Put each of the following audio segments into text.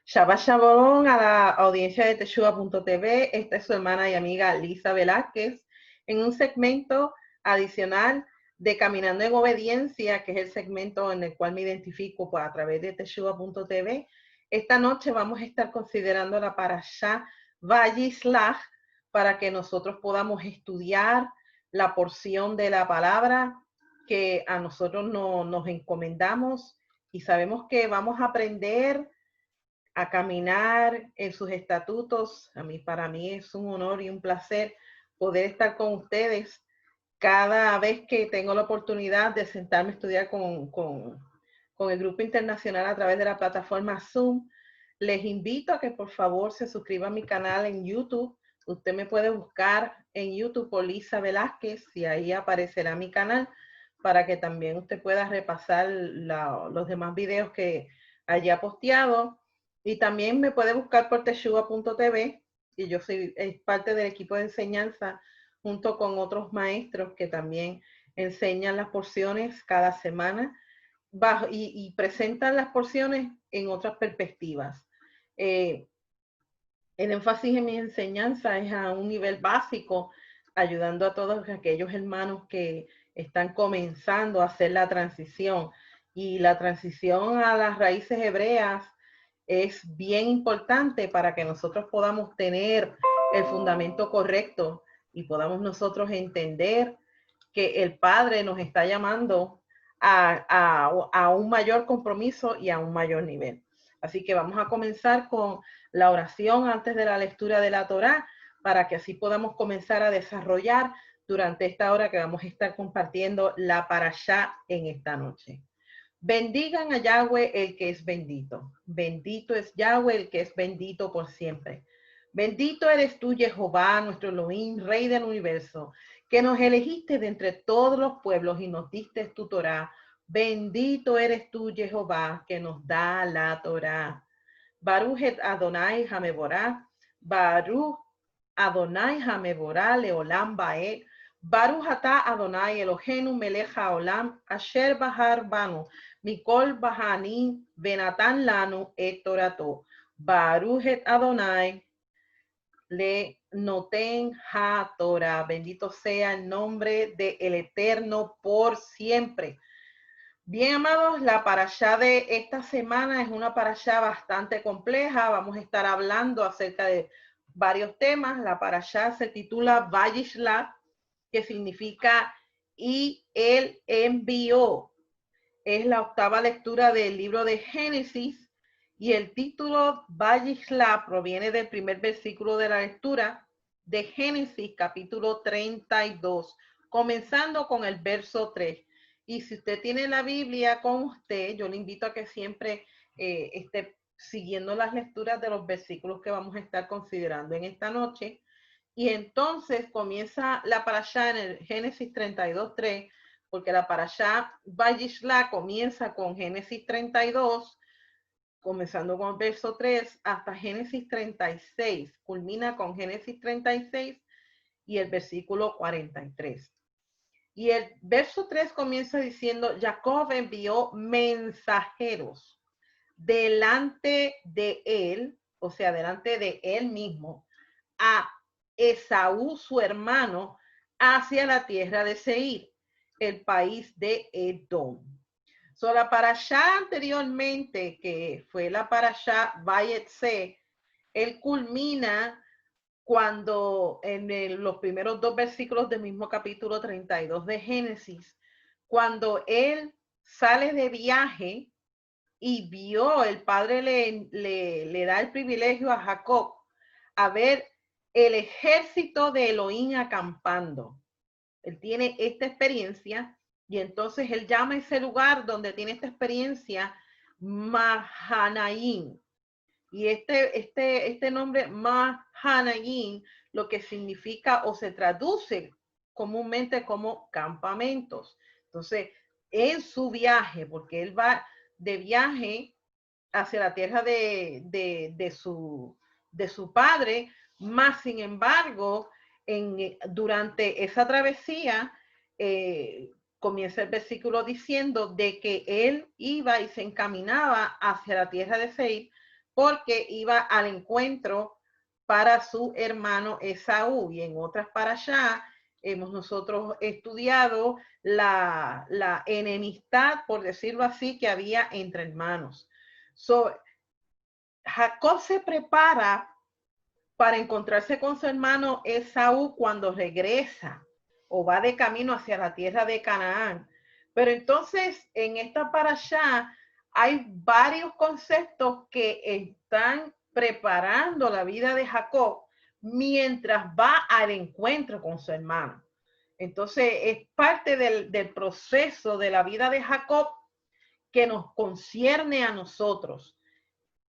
Shabbat Shalom a la audiencia de Teshua.tv. Esta es su hermana y amiga Lisa Velázquez en un segmento adicional de Caminando en Obediencia, que es el segmento en el cual me identifico pues, a través de Teshua.tv. Esta noche vamos a estar considerando la Parashá Vayislach para que nosotros podamos estudiar la porción de la palabra que a nosotros nos encomendamos y sabemos que vamos a aprender a caminar en sus estatutos. Para mí es un honor y un placer poder estar con ustedes cada vez que tengo la oportunidad de sentarme a estudiar con el grupo internacional a través de la plataforma Zoom. Les invito a que por favor se suscriban a mi canal en YouTube. Usted me puede buscar en YouTube por Lisa Velázquez y ahí aparecerá mi canal para que también usted pueda repasar los demás videos que haya posteado. Y también me puede buscar por Teshua.tv y yo soy parte del equipo de enseñanza junto con otros maestros que también enseñan las porciones cada semana y presentan las porciones en otras perspectivas. El énfasis en mi enseñanza es a un nivel básico, ayudando a todos aquellos hermanos que están comenzando a hacer la transición. Y la transición a las raíces hebreas es bien importante para que nosotros podamos tener el fundamento correcto y podamos nosotros entender que el Padre nos está llamando a un mayor compromiso y a un mayor nivel. Así que vamos a comenzar con la oración antes de la lectura de la Torá para que así podamos comenzar a desarrollar durante esta hora que vamos a estar compartiendo la Parashá en esta noche. Bendigan a Yahweh el que es bendito. Bendito es Yahweh el que es bendito por siempre. Bendito eres tú, Jehová, nuestro Elohim, Rey del universo, que nos elegiste de entre todos los pueblos y nos diste tu Torá. Bendito eres tú, Jehová, que nos da la Torá. Baruch et Adonai Hameborá. Baruch Adonai Hameborá Leolam Baed. Baruch atah Adonai Eloheinu melech haolam asher bahar banu mikol bahanim venatan lanu et torato. Baruch et Adonai le noten ha Torah. Bendito sea el nombre del Eterno por siempre. Bien, amados, la parashá de esta semana es una parashá bastante compleja. Vamos a estar hablando acerca de varios temas. La parashá se titula Vayishlach, que significa y él envió. Es la octava lectura del libro de Génesis y el título Vayishlach proviene del primer versículo de la lectura de Génesis capítulo 32, comenzando con el verso 3. Y si usted tiene la Biblia con usted, yo le invito a que siempre esté siguiendo las lecturas de los versículos que vamos a estar considerando en esta noche. Y entonces comienza la parashá en el Génesis 32:3, porque la parashá Vayishlach comienza con Génesis 32, comenzando con el verso 3, hasta Génesis 36, culmina con Génesis 36 y el versículo 43. Y el verso 3 comienza diciendo, Jacob envió mensajeros delante de él, o sea, delante de él mismo, a Esaú, su hermano, hacia la tierra de Seir, el país de Edom. So, la parashá anteriormente, que fue la parashá Vayetse, él culmina cuando en los primeros dos versículos del mismo capítulo 32 de Génesis, cuando él sale de viaje y vio, el padre le da el privilegio a Jacob a ver el ejército de Elohim acampando. Él tiene esta experiencia y entonces él llama a ese lugar donde tiene esta experiencia Mahanaim. Y este nombre Mahanaim lo que significa o se traduce comúnmente como campamentos. Entonces, en su viaje, porque él va de viaje hacia la tierra de su padre, más sin embargo, durante esa travesía, comienza el versículo diciendo de que él iba y se encaminaba hacia la tierra de Seir porque iba al encuentro para su hermano Esaú. Y en otras parashá hemos nosotros estudiado la enemistad, por decirlo así, que había entre hermanos. Jacob se prepara para encontrarse con su hermano Esaú cuando regresa o va de camino hacia la tierra de Canaán. Pero entonces en esta parashá hay varios conceptos que están preparando la vida de Jacob mientras va al encuentro con su hermano. Entonces es parte del proceso de la vida de Jacob que nos concierne a nosotros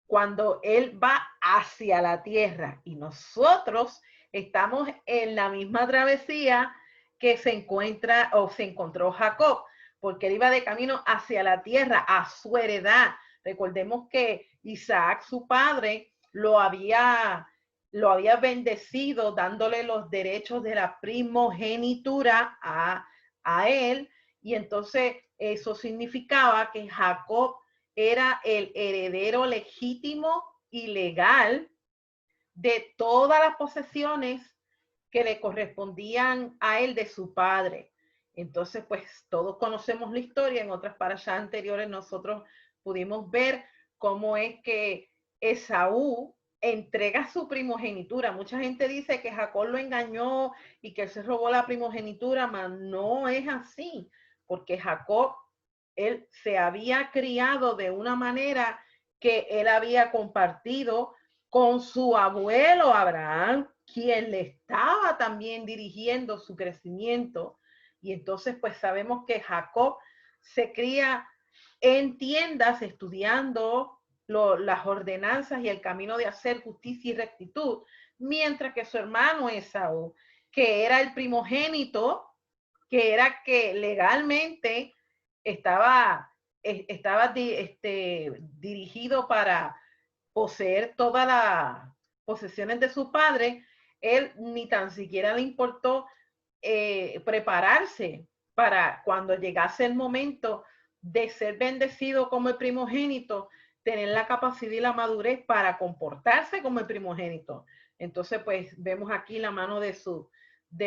cuando él va hacia la tierra y nosotros estamos en la misma travesía que se encuentra o se encontró Jacob, porque él iba de camino hacia la tierra, a su heredad. Recordemos que Isaac, su padre, lo había bendecido dándole los derechos de la primogenitura a él, y entonces eso significaba que Jacob era el heredero legítimo y legal de todas las posesiones que le correspondían a él de su padre. Entonces, pues todos conocemos la historia. En otras parashas anteriores nosotros pudimos ver cómo es que Esaú entrega su primogenitura. Mucha gente dice que Jacob lo engañó y que él se robó la primogenitura, mas no es así, porque Jacob, él se había criado de una manera que él había compartido con su abuelo Abraham, quien le estaba también dirigiendo su crecimiento. Y entonces pues sabemos que Jacob se cría en tiendas estudiando las ordenanzas y el camino de hacer justicia y rectitud, mientras que su hermano Esaú, que era el primogénito, que era que legalmente estaba dirigido para poseer todas las posesiones de su padre, él ni tan siquiera le importó prepararse para cuando llegase el momento de ser bendecido como el primogénito, tener la capacidad y la madurez para comportarse como el primogénito. Entonces, pues vemos aquí la mano de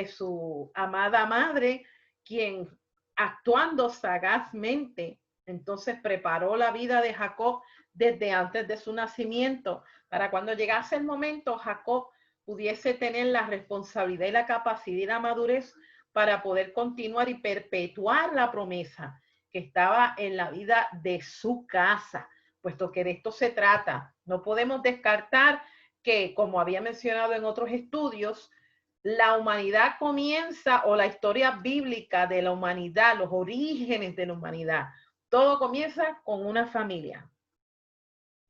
su amada madre, quien actuando sagazmente, entonces preparó la vida de Jacob desde antes de su nacimiento, para cuando llegase el momento, Jacob pudiese tener la responsabilidad y la capacidad y la madurez para poder continuar y perpetuar la promesa que estaba en la vida de su casa, puesto que de esto se trata. No podemos descartar que, como había mencionado en otros estudios, la humanidad comienza, o la historia bíblica de la humanidad, los orígenes de la humanidad, todo comienza con una familia.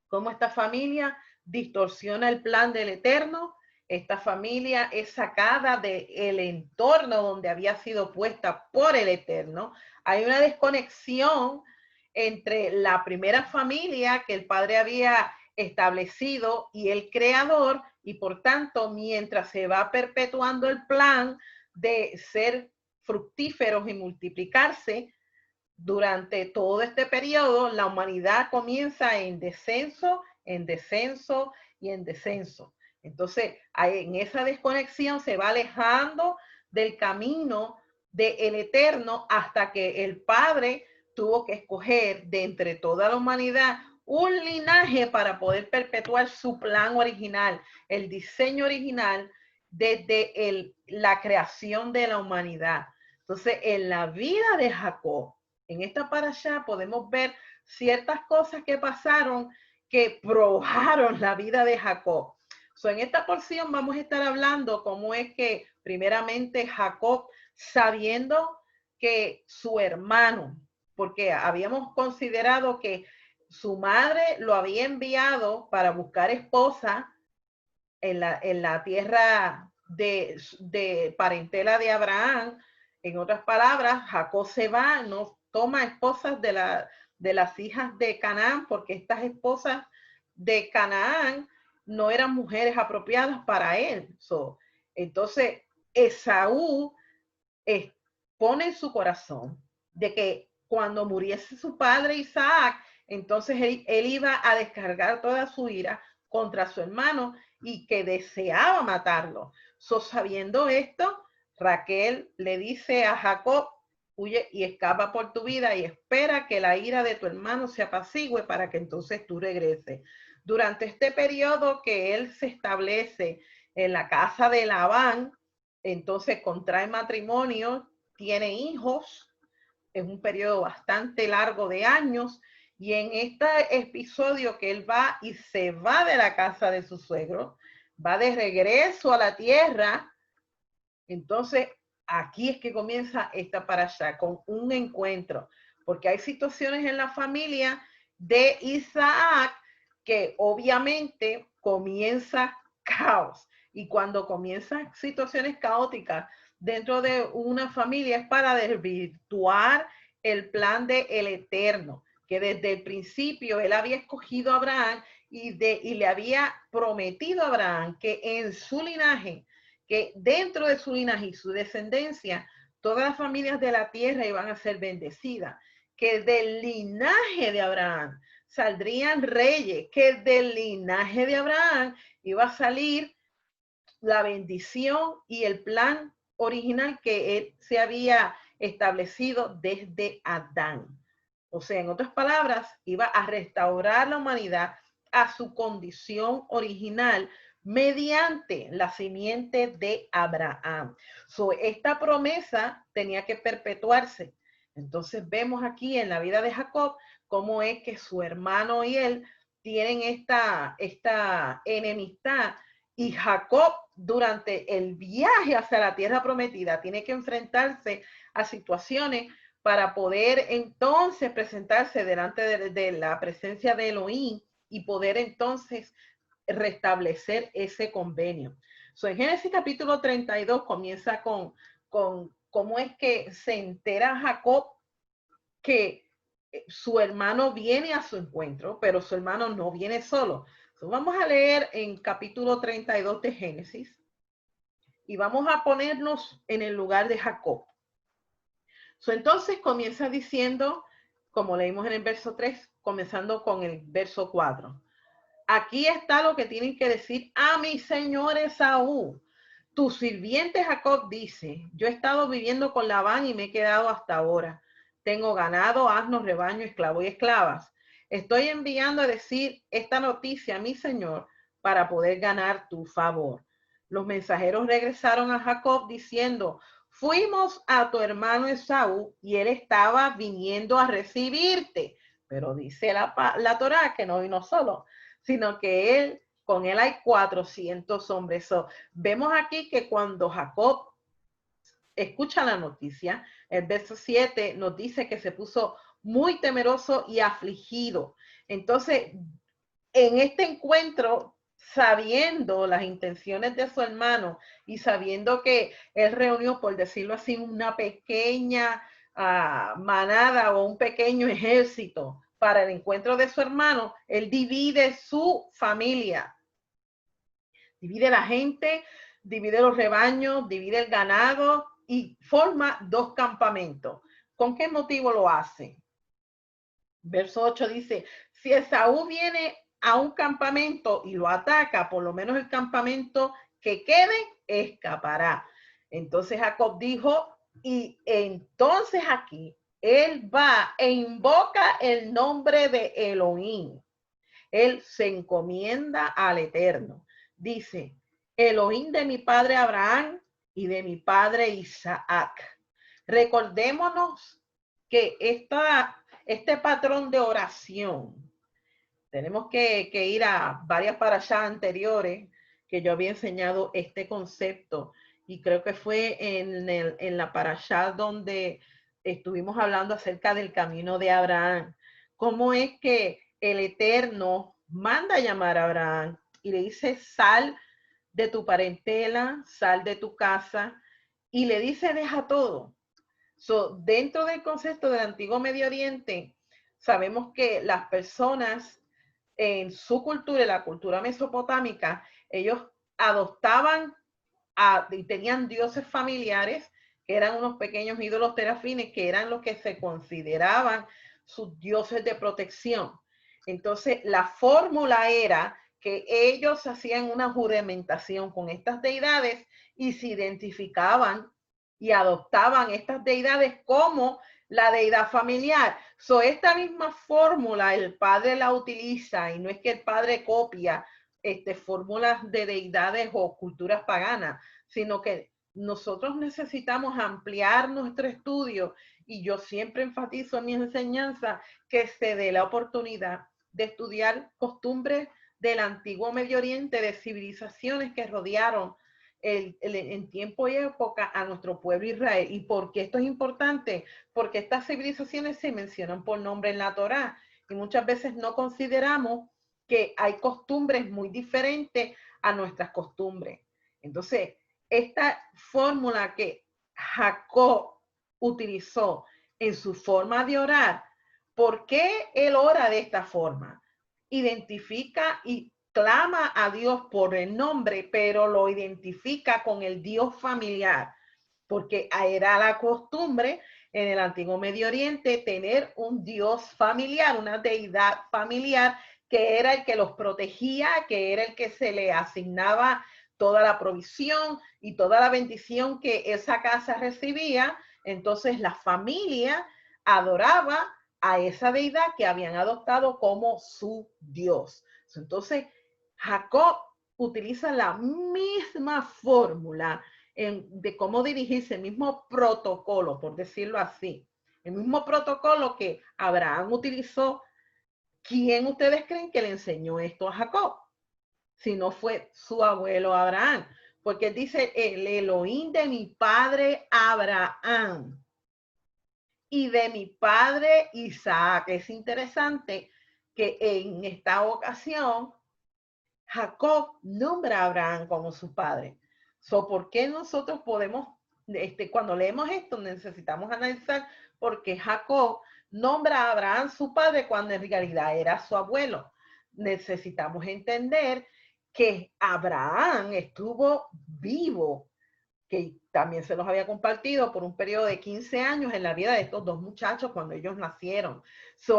Cómo esta familia distorsiona el plan del Eterno. Esta familia es sacada del entorno donde había sido puesta por el Eterno. Hay una desconexión entre la primera familia que el Padre había establecido y el Creador, y por tanto, mientras se va perpetuando el plan de ser fructíferos y multiplicarse, durante todo este periodo, la humanidad comienza en descenso y en descenso. Entonces, en esa desconexión se va alejando del camino del Eterno hasta que el Padre tuvo que escoger de entre toda la humanidad un linaje para poder perpetuar su plan original, el diseño original desde la creación de la humanidad. Entonces, en la vida de Jacob, en esta parashá podemos ver ciertas cosas que pasaron que probaron la vida de Jacob. En esta porción vamos a estar hablando cómo es que primeramente Jacob, sabiendo que su hermano, porque habíamos considerado que su madre lo había enviado para buscar esposa en la tierra de parentela de Abraham. En otras palabras, Jacob se va, no toma esposas de las hijas de Canaán, porque estas esposas de Canaán no eran mujeres apropiadas para él. Entonces, Esaú pone en su corazón de que cuando muriese su padre Isaac, entonces él iba a descargar toda su ira contra su hermano y que deseaba matarlo. Sabiendo esto, Raquel le dice a Jacob, huye y escapa por tu vida y espera que la ira de tu hermano se apacigüe para que entonces tú regreses. Durante este periodo que él se establece en la casa de Labán, entonces contrae matrimonio, tiene hijos, es un periodo bastante largo de años, y en este episodio que él va y se va de la casa de su suegro, va de regreso a la tierra, entonces aquí es que comienza esta parasha con un encuentro, porque hay situaciones en la familia de Isaac que obviamente comienza caos, y cuando comienzan situaciones caóticas dentro de una familia es para desvirtuar el plan de el Eterno, que desde el principio él había escogido a Abraham y le había prometido a Abraham que en su linaje, que dentro de su linaje y su descendencia, todas las familias de la tierra iban a ser bendecidas, que del linaje de Abraham saldrían reyes, que del linaje de Abraham iba a salir la bendición y el plan original que él se había establecido desde Adán. O sea, en otras palabras, iba a restaurar la humanidad a su condición original mediante la simiente de Abraham. Esta promesa tenía que perpetuarse. Entonces vemos aquí en la vida de Jacob cómo es que su hermano y él tienen esta enemistad, y Jacob durante el viaje hacia la tierra prometida tiene que enfrentarse a situaciones para poder entonces presentarse delante de la presencia de Elohim y poder entonces restablecer ese convenio. En Génesis capítulo 32 comienza con cómo es que se entera Jacob que su hermano viene a su encuentro, pero su hermano no viene solo. Vamos a leer en capítulo 32 de Génesis y vamos a ponernos en el lugar de Jacob. Entonces comienza diciendo, como leímos en el verso 3, comenzando con el verso 4. Aquí está lo que tienen que decir a mi señor Esaú. Tu sirviente Jacob dice, yo he estado viviendo con Labán y me he quedado hasta ahora. Tengo ganado, asnos, rebaño, esclavo y esclavas. Estoy enviando a decir esta noticia a mi señor para poder ganar tu favor. Los mensajeros regresaron a Jacob diciendo, fuimos a tu hermano Esaú y él estaba viniendo a recibirte. Pero dice la Torá que no vino solo, sino que con él hay 400 hombres. Vemos aquí que cuando Jacob escucha la noticia, el verso 7 nos dice que se puso muy temeroso y afligido. Entonces, en este encuentro, sabiendo las intenciones de su hermano y sabiendo que él reunió, por decirlo así, una pequeña manada o un pequeño ejército para el encuentro de su hermano, él divide su familia, divide la gente, divide los rebaños, divide el ganado y forma 2 campamentos. ¿Con qué motivo lo hace? Verso 8 dice, si Esaú viene a un campamento y lo ataca, por lo menos el campamento que quede escapará. Entonces Jacob dijo, y entonces aquí él va e invoca el nombre de Elohim. Él se encomienda al Eterno. Dice, Elohim de mi padre Abraham y de mi padre Isaac. Recordémonos que este patrón de oración, tenemos que ir a varias parashas anteriores que yo había enseñado este concepto, y creo que fue en la parashá donde estuvimos hablando acerca del camino de Abraham. Cómo es que el Eterno manda a llamar a Abraham y le dice, sal de tu parentela, sal de tu casa, y le dice, deja todo. Dentro del concepto del antiguo Medio Oriente, sabemos que las personas en su cultura, en la cultura mesopotámica, ellos adoptaban y tenían dioses familiares que eran unos pequeños ídolos terafines, que eran los que se consideraban sus dioses de protección. Entonces, la fórmula era que ellos hacían una juramentación con estas deidades y se identificaban y adoptaban estas deidades como la deidad familiar. So, esta misma fórmula el padre la utiliza, y no es que el padre copia fórmulas de deidades o culturas paganas, sino que nosotros necesitamos ampliar nuestro estudio, y yo siempre enfatizo en mi enseñanza que se dé la oportunidad de estudiar costumbres del antiguo Medio Oriente, de civilizaciones que rodearon en tiempo y época a nuestro pueblo Israel. ¿Y por qué esto es importante? Porque estas civilizaciones se mencionan por nombre en la Torá, y muchas veces no consideramos que hay costumbres muy diferentes a nuestras costumbres. Entonces, esta fórmula que Jacob utilizó en su forma de orar, ¿por qué él ora de esta forma? Identifica y clama a Dios por el nombre, pero lo identifica con el Dios familiar, porque era la costumbre en el antiguo Medio Oriente tener un Dios familiar, una deidad familiar, que era el que los protegía, que era el que se le asignaba toda la provisión y toda la bendición que esa casa recibía. Entonces la familia adoraba a esa deidad que habían adoptado como su Dios. Entonces Jacob utiliza la misma fórmula de cómo dirigirse, el mismo protocolo, por decirlo así, el mismo protocolo que Abraham utilizó. ¿Quién ustedes creen que le enseñó esto a Jacob? Si no fue su abuelo Abraham, porque él dice el Elohim de mi padre Abraham y de mi padre Isaac. Es interesante que en esta ocasión Jacob nombra a Abraham como su padre. ¿Por qué nosotros podemos, cuando leemos esto, necesitamos analizar por qué Jacob nombra a Abraham su padre cuando en realidad era su abuelo? Necesitamos entender que Abraham estuvo vivo, que también se los había compartido por un periodo de 15 años en la vida de estos dos muchachos cuando ellos nacieron.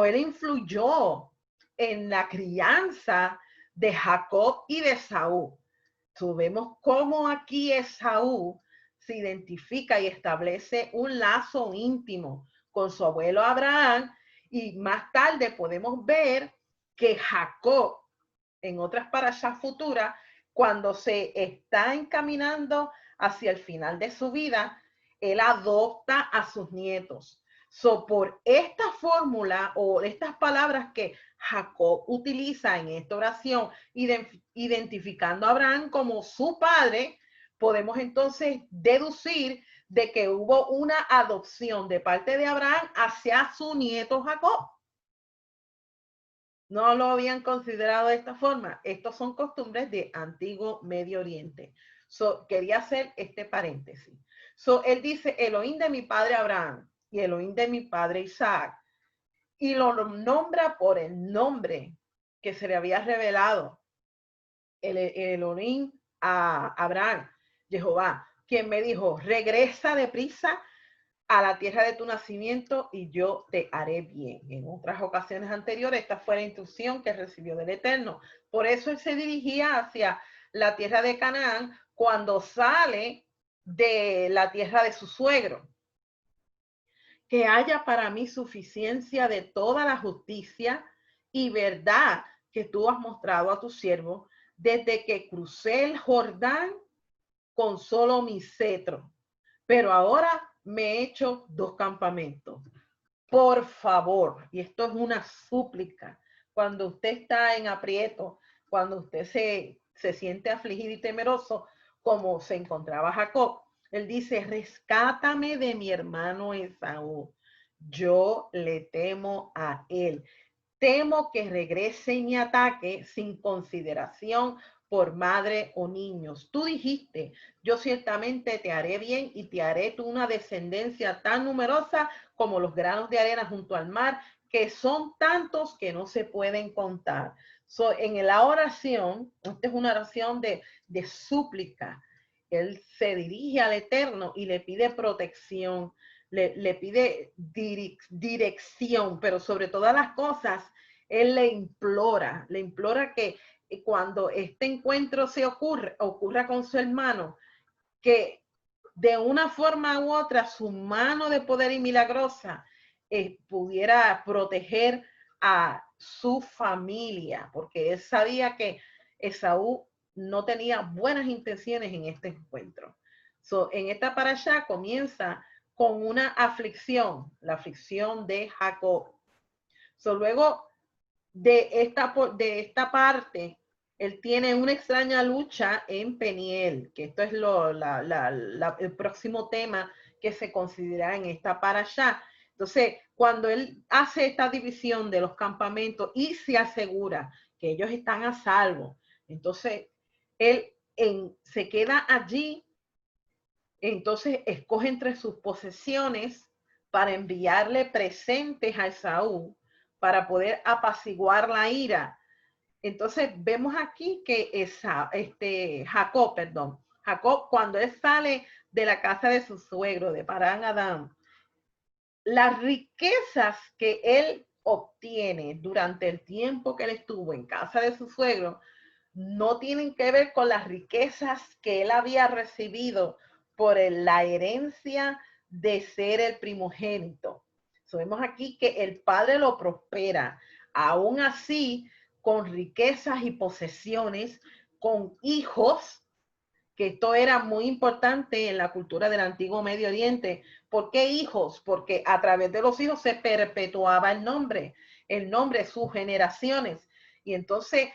Él influyó en la crianza de Jacob y de Saúl. Vemos cómo aquí Esaú se identifica y establece un lazo íntimo con su abuelo Abraham, y más tarde podemos ver que Jacob, en otras parashas futuras, cuando se está encaminando hacia el final de su vida, él adopta a sus nietos. Por esta fórmula o estas palabras que Jacob utiliza en esta oración, identificando a Abraham como su padre, podemos entonces deducir de que hubo una adopción de parte de Abraham hacia su nieto Jacob. No lo habían considerado de esta forma. Estos son costumbres de antiguo Medio Oriente. Quería hacer este paréntesis. Él dice, Elohim de mi padre Abraham y Elohim de mi padre Isaac, y lo nombra por el nombre que se le había revelado el Elohim a Abraham, Jehová, quien me dijo, regresa deprisa a la tierra de tu nacimiento y yo te haré bien. En otras ocasiones anteriores, esta fue la instrucción que recibió del Eterno. Por eso él se dirigía hacia la tierra de Canaán cuando sale de la tierra de su suegro. Que haya para mí suficiencia de toda la justicia y verdad que tú has mostrado a tu siervo desde que crucé el Jordán con solo mi cetro. Pero ahora me he hecho 2 campamentos. Por favor, y esto es una súplica, cuando usted está en aprieto, cuando usted se siente afligido y temeroso, como se encontraba Jacob, él dice, rescátame de mi hermano Esaú. Yo le temo a él. Temo que regrese y me ataque sin consideración por madre o niños. Tú dijiste, yo ciertamente te haré bien y te haré tú una descendencia tan numerosa como los granos de arena junto al mar, que son tantos que no se pueden contar. En la oración, esta es una oración de súplica. Él se dirige al Eterno y le pide protección. le pide dirección, pero sobre todas las cosas, él le implora que cuando este encuentro ocurra con su hermano, que de una forma u otra su mano de poder y milagrosa pudiera proteger a su familia, porque él sabía que Esaú no tenía buenas intenciones en este encuentro. En esta parashá comienza con una aflicción, la aflicción de Jacob. Luego de esta parte, él tiene una extraña lucha en Peniel, que esto es el próximo tema que se considera en esta parashá. Entonces, cuando él hace esta división de los campamentos y se asegura que ellos están a salvo, entonces él se queda allí, entonces escoge entre sus posesiones para enviarle presentes a Esaú para poder apaciguar la ira. Entonces vemos aquí que Jacob, cuando él sale de la casa de su suegro, de Parán Adán, las riquezas que él obtiene durante el tiempo que él estuvo en casa de su suegro no tienen que ver con las riquezas que él había recibido por la herencia de ser el primogénito. Vemos aquí que el padre lo prospera, aún así, con riquezas y posesiones, con hijos, que esto era muy importante en la cultura del antiguo Medio Oriente. ¿Por qué hijos? Porque a través de los hijos se perpetuaba el nombre, sus generaciones. Y entonces,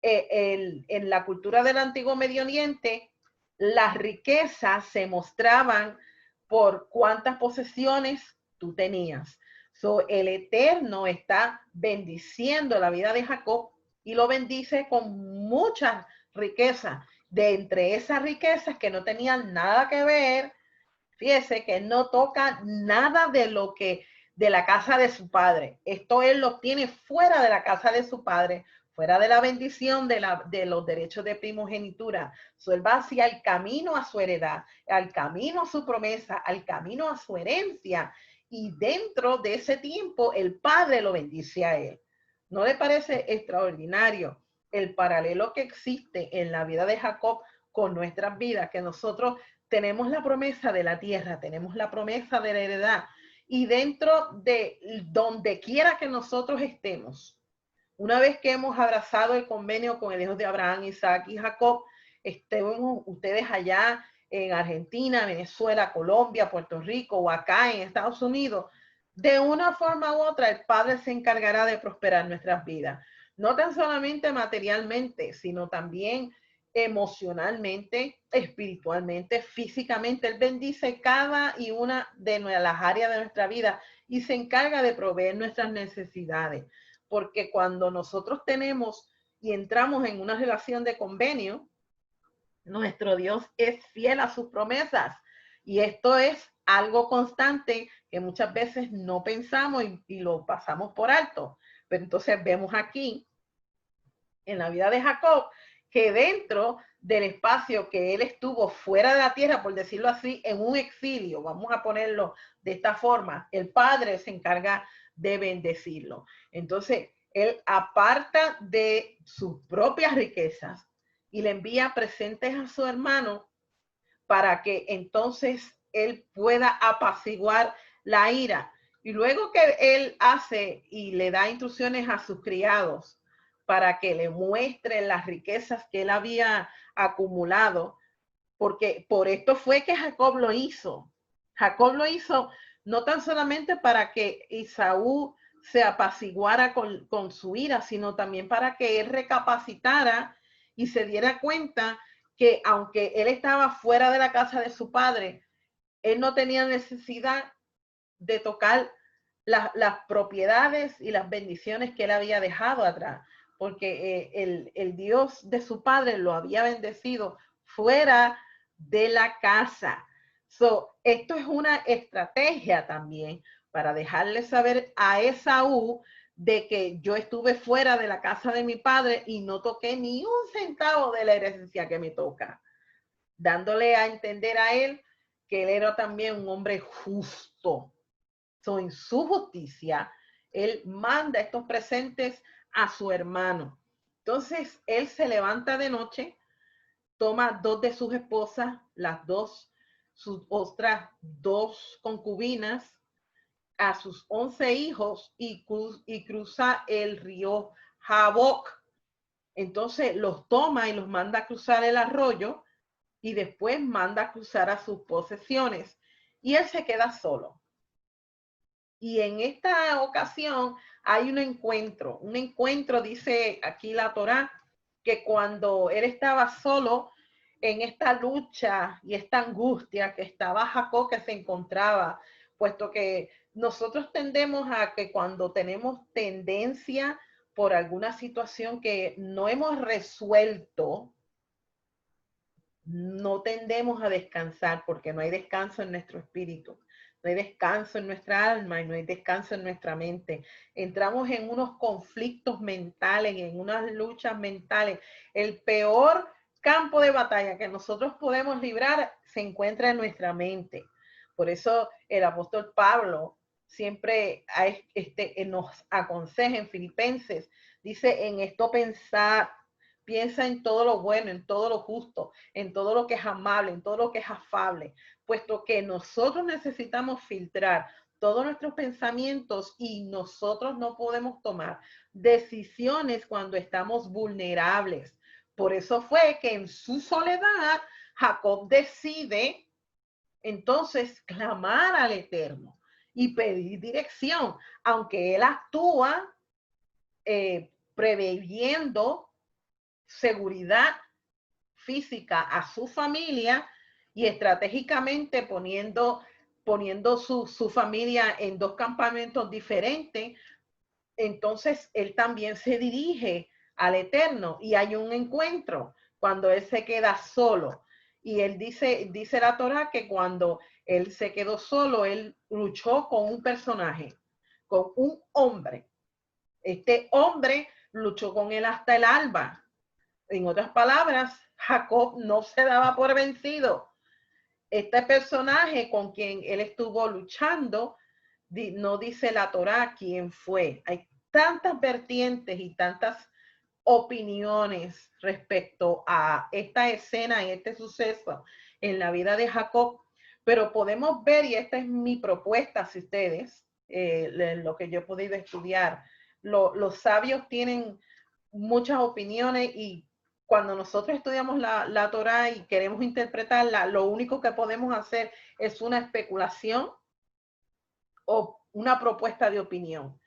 en la cultura del antiguo Medio Oriente, las riquezas se mostraban por cuántas posesiones tú tenías. El Eterno está bendiciendo la vida de Jacob y lo bendice con muchas riquezas. De entre esas riquezas que no tenían nada que ver, fíjese que no toca nada de la casa de su padre. Esto él lo tiene fuera de la casa de su padre, fuera de la bendición de los derechos de primogenitura. Él va hacia el camino a su heredad, al camino a su promesa, al camino a su herencia. Y dentro de ese tiempo, el padre lo bendice a él. ¿No le parece extraordinario el paralelo que existe en la vida de Jacob con nuestras vidas? Que nosotros tenemos la promesa de la tierra, tenemos la promesa de la heredad, y dentro de donde quiera que nosotros estemos, una vez que hemos abrazado el convenio con el Dios de Abraham, Isaac y Jacob, estemos ustedes allá en Argentina, Venezuela, Colombia, Puerto Rico o acá en Estados Unidos, de una forma u otra el Padre se encargará de prosperar nuestras vidas, no tan solamente materialmente, sino también emocionalmente, espiritualmente, físicamente. Él bendice cada y una de las áreas de nuestra vida y se encarga de proveer nuestras necesidades. Porque cuando nosotros tenemos y entramos en una relación de convenio, nuestro Dios es fiel a sus promesas. Y esto es algo constante que muchas veces no pensamos y lo pasamos por alto. Pero entonces vemos aquí en la vida de Jacob que dentro del espacio que él estuvo fuera de la tierra, por decirlo así, en un exilio, vamos a ponerlo de esta forma, el padre se encarga de bendecirlo. Entonces, él aparta de sus propias riquezas y le envía presentes a su hermano para que entonces él pueda apaciguar la ira. Y luego que él hace y le da instrucciones a sus criados para que le muestren las riquezas que él había acumulado, porque por esto fue que Jacob lo hizo. Jacob lo hizo no tan solamente para que Esaú se apaciguara con su ira, sino también para que él recapacitara y se diera cuenta que aunque él estaba fuera de la casa de su padre, él no tenía necesidad de tocar las propiedades y las bendiciones que él había dejado atrás, porque el Dios de su padre lo había bendecido fuera de la casa. Esto es una estrategia también para dejarle saber a Esaú de que yo estuve fuera de la casa de mi padre y no toqué ni un centavo de la herencia que me toca, dándole a entender a él que él era también un hombre justo. So, en su justicia, él manda estos presentes a su hermano. Entonces, él se levanta de noche, toma 2 de sus esposas, sus otras 2 concubinas, a sus 11 hijos y cruza el río Jaboc. Entonces los toma y los manda a cruzar el arroyo y después manda a cruzar a sus posesiones. Y él se queda solo. Y en esta ocasión hay un encuentro, dice aquí la Torá, que cuando él estaba solo en esta lucha y esta angustia que estaba Jacob, que se encontraba, puesto que nosotros tendemos a que cuando tenemos tendencia por alguna situación que no hemos resuelto, no tendemos a descansar porque no hay descanso en nuestro espíritu, no hay descanso en nuestra alma y no hay descanso en nuestra mente. Entramos en unos conflictos mentales, en unas luchas mentales. El peor campo de batalla que nosotros podemos librar se encuentra en nuestra mente. Por eso el apóstol Pablo siempre nos aconseja en Filipenses, dice, en esto pensar. Piensa en todo lo bueno, en todo lo justo, en todo lo que es amable, en todo lo que es afable, puesto que nosotros necesitamos filtrar todos nuestros pensamientos y nosotros no podemos tomar decisiones cuando estamos vulnerables. Por eso fue que en su soledad Jacob decide entonces clamar al Eterno y pedir dirección, aunque él actúa preveyendo seguridad física a su familia y estratégicamente poniendo su familia en 2 campamentos diferentes. Entonces él también se dirige al Eterno y hay un encuentro cuando él se queda solo. Y él dice la Torá que cuando él se quedó solo, él luchó con un personaje, con un hombre. Este hombre luchó con él hasta el alba. En otras palabras, Jacob no se daba por vencido. Este personaje con quien él estuvo luchando, no dice la Torá quién fue. Hay tantas vertientes y tantas opiniones respecto a esta escena y este suceso en la vida de Jacob, pero podemos ver, y esta es mi propuesta, si ustedes, lo que yo he podido estudiar, los sabios tienen muchas opiniones y cuando nosotros estudiamos la Torá y queremos interpretarla, lo único que podemos hacer es una especulación o una propuesta de opinión,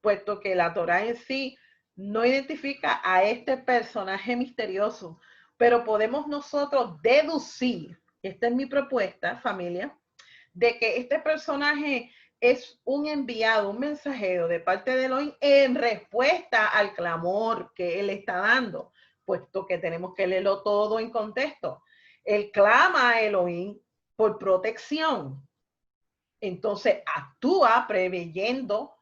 puesto que la Torá en sí no identifica a este personaje misterioso, pero podemos nosotros deducir, esta es mi propuesta, familia, de que este personaje es un enviado, un mensajero de parte de Elohim en respuesta al clamor que él está dando, puesto que tenemos que leerlo todo en contexto. Él clama a Elohim por protección. Entonces actúa preveyendo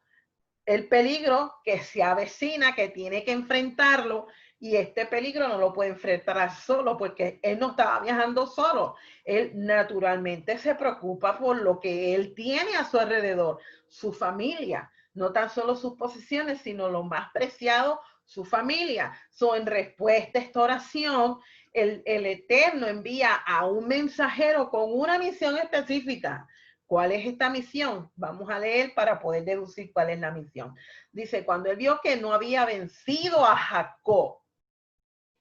el peligro que se avecina, que tiene que enfrentarlo, y este peligro no lo puede enfrentar solo porque él no estaba viajando solo. Él naturalmente se preocupa por lo que él tiene a su alrededor, su familia, no tan solo sus posesiones, sino lo más preciado, su familia. En respuesta a esta oración, el Eterno envía a un mensajero con una misión específica. ¿Cuál es esta misión? Vamos a leer para poder deducir cuál es la misión. Dice, cuando él vio que no había vencido a Jacob,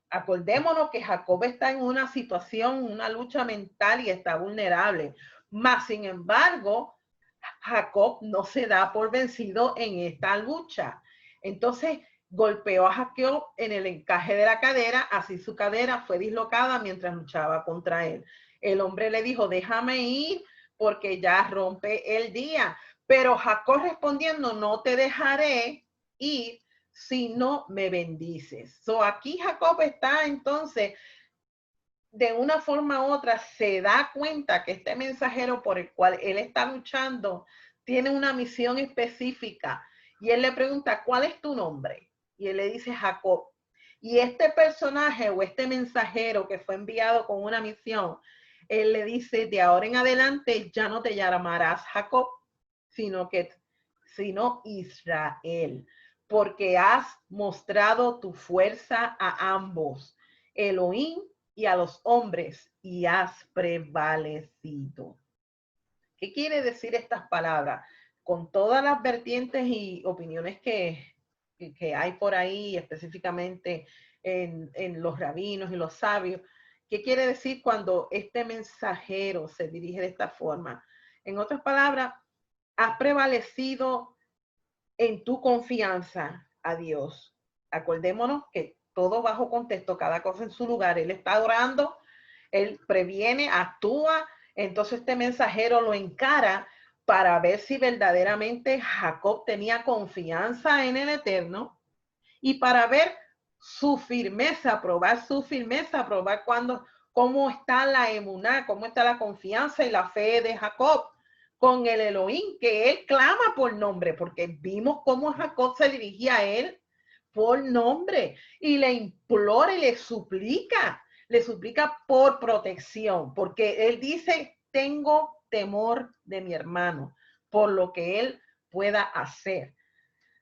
acordémonos que Jacob está en una situación, una lucha mental y está vulnerable. Mas, sin embargo, Jacob no se da por vencido en esta lucha. Entonces, golpeó a Jacob en el encaje de la cadera, así su cadera fue dislocada mientras luchaba contra él. El hombre le dijo, déjame ir porque ya rompe el día. Pero Jacob respondiendo, no te dejaré ir si no me bendices. Aquí Jacob está entonces, de una forma u otra, se da cuenta que este mensajero por el cual él está luchando tiene una misión específica. Y él le pregunta, ¿cuál es tu nombre? Y él le dice Jacob. Y este personaje o este mensajero que fue enviado con una misión, él le dice, de ahora en adelante ya no te llamarás Jacob, sino Israel, porque has mostrado tu fuerza a ambos, Elohim y a los hombres, y has prevalecido. ¿Qué quiere decir estas palabras? Con todas las vertientes y opiniones que hay por ahí, específicamente en los rabinos y los sabios, ¿qué quiere decir cuando este mensajero se dirige de esta forma? En otras palabras, has prevalecido en tu confianza a Dios. Acordémonos que todo bajo contexto, cada cosa en su lugar. Él está orando, él previene, actúa. Entonces este mensajero lo encara para ver si verdaderamente Jacob tenía confianza en el Eterno y para ver su firmeza, probar su firmeza, probar cómo está la emuná, cómo está la confianza y la fe de Jacob con el Elohim, que él clama por nombre, porque vimos cómo Jacob se dirigía a él por nombre y le implora y le suplica por protección, porque él dice, tengo temor de mi hermano, por lo que él pueda hacer.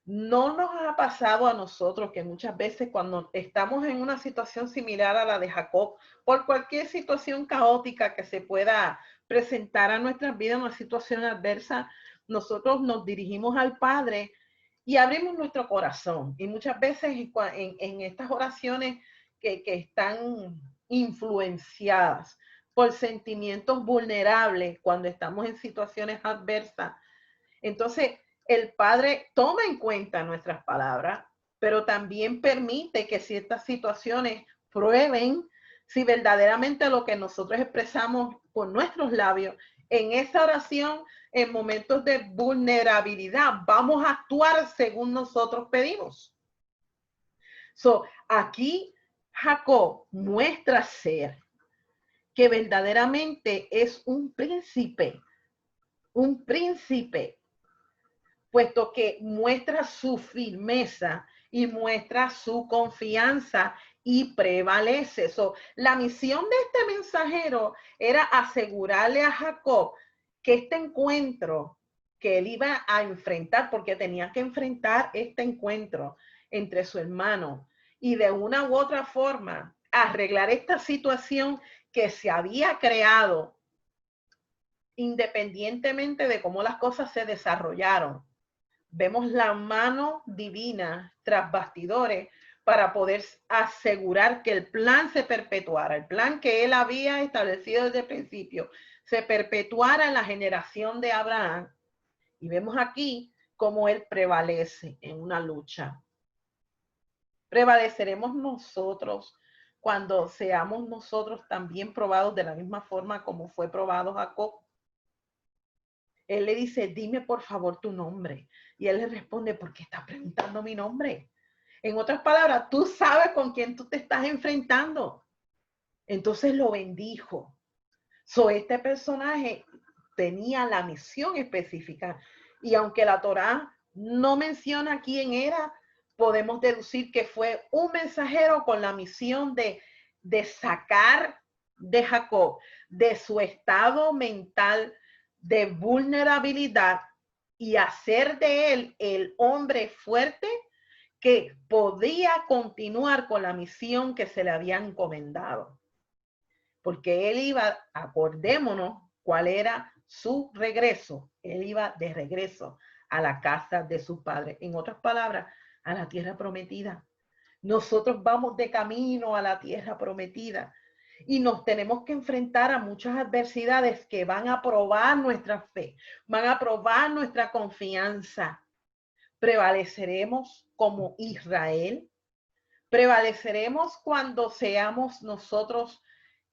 No nos ha pasado a nosotros que muchas veces cuando estamos en una situación similar a la de Jacob, por cualquier situación caótica que se pueda presentar a nuestras vidas, una situación adversa, nosotros nos dirigimos al Padre y abrimos nuestro corazón. Y muchas veces en estas oraciones que están influenciadas por sentimientos vulnerables cuando estamos en situaciones adversas, entonces el Padre toma en cuenta nuestras palabras, pero también permite que ciertas situaciones prueben si verdaderamente lo que nosotros expresamos por nuestros labios en esa oración, en momentos de vulnerabilidad, vamos a actuar según nosotros pedimos. Aquí Jacob muestra ser que verdaderamente es un príncipe, puesto que muestra su firmeza y muestra su confianza y prevalece. La misión de este mensajero era asegurarle a Jacob que este encuentro que él iba a enfrentar, porque tenía que enfrentar este encuentro entre su hermano y de una u otra forma arreglar esta situación que se había creado independientemente de cómo las cosas se desarrollaron. Vemos la mano divina tras bastidores para poder asegurar que el plan se perpetuara, el plan que él había establecido desde el principio, se perpetuara en la generación de Abraham. Y vemos aquí cómo él prevalece en una lucha. Prevaleceremos nosotros cuando seamos nosotros también probados de la misma forma como fue probado Jacob. Él le dice, dime por favor tu nombre. Y él le responde, ¿por qué estás preguntando mi nombre? En otras palabras, tú sabes con quién tú te estás enfrentando. Entonces lo bendijo. Este personaje tenía la misión específica. Y aunque la Torá no menciona quién era, podemos deducir que fue un mensajero con la misión de sacar de Jacob de su estado mental de vulnerabilidad y hacer de él el hombre fuerte que podía continuar con la misión que se le había encomendado. Porque él iba, acordémonos cuál era su regreso. Él iba de regreso a la casa de su padre. En otras palabras, a la tierra prometida. Nosotros vamos de camino a la tierra prometida y nos tenemos que enfrentar a muchas adversidades que van a probar nuestra fe, van a probar nuestra confianza. ¿Prevaleceremos como Israel? ¿Prevaleceremos cuando seamos nosotros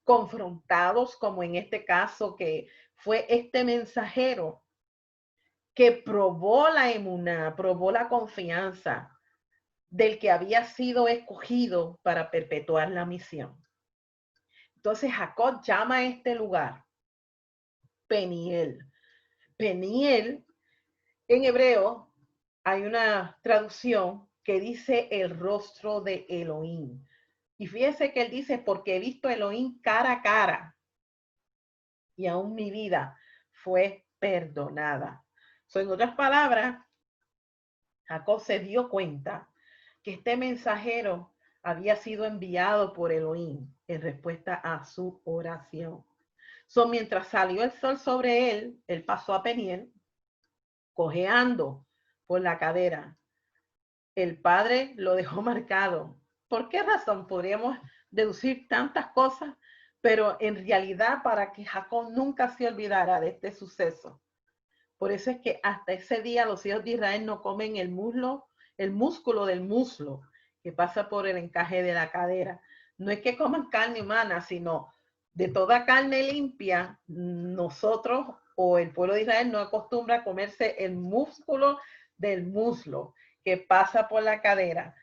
confrontados, como en este caso que fue este mensajero que probó la emuná, probó la confianza del que había sido escogido para perpetuar la misión? Entonces Jacob llama a este lugar Peniel. Peniel, en hebreo, hay una traducción que dice el rostro de Elohim. Y fíjese que él dice, porque he visto a Elohim cara a cara. y aún mi vida fue perdonada. En otras palabras, Jacob se dio cuenta que este mensajero había sido enviado por Elohim en respuesta a su oración. Mientras salió el sol sobre él, él pasó a Peniel, cojeando por la cadera. El padre lo dejó marcado. ¿Por qué razón? Podríamos deducir tantas cosas, pero en realidad para que Jacob nunca se olvidara de este suceso. Por eso es que hasta ese día los hijos de Israel no comen el músculo del muslo que pasa por el encaje de la cadera. No es que coman carne humana, sino de toda carne limpia, nosotros o el pueblo de Israel no acostumbra a comerse el músculo del muslo que pasa por la cadera,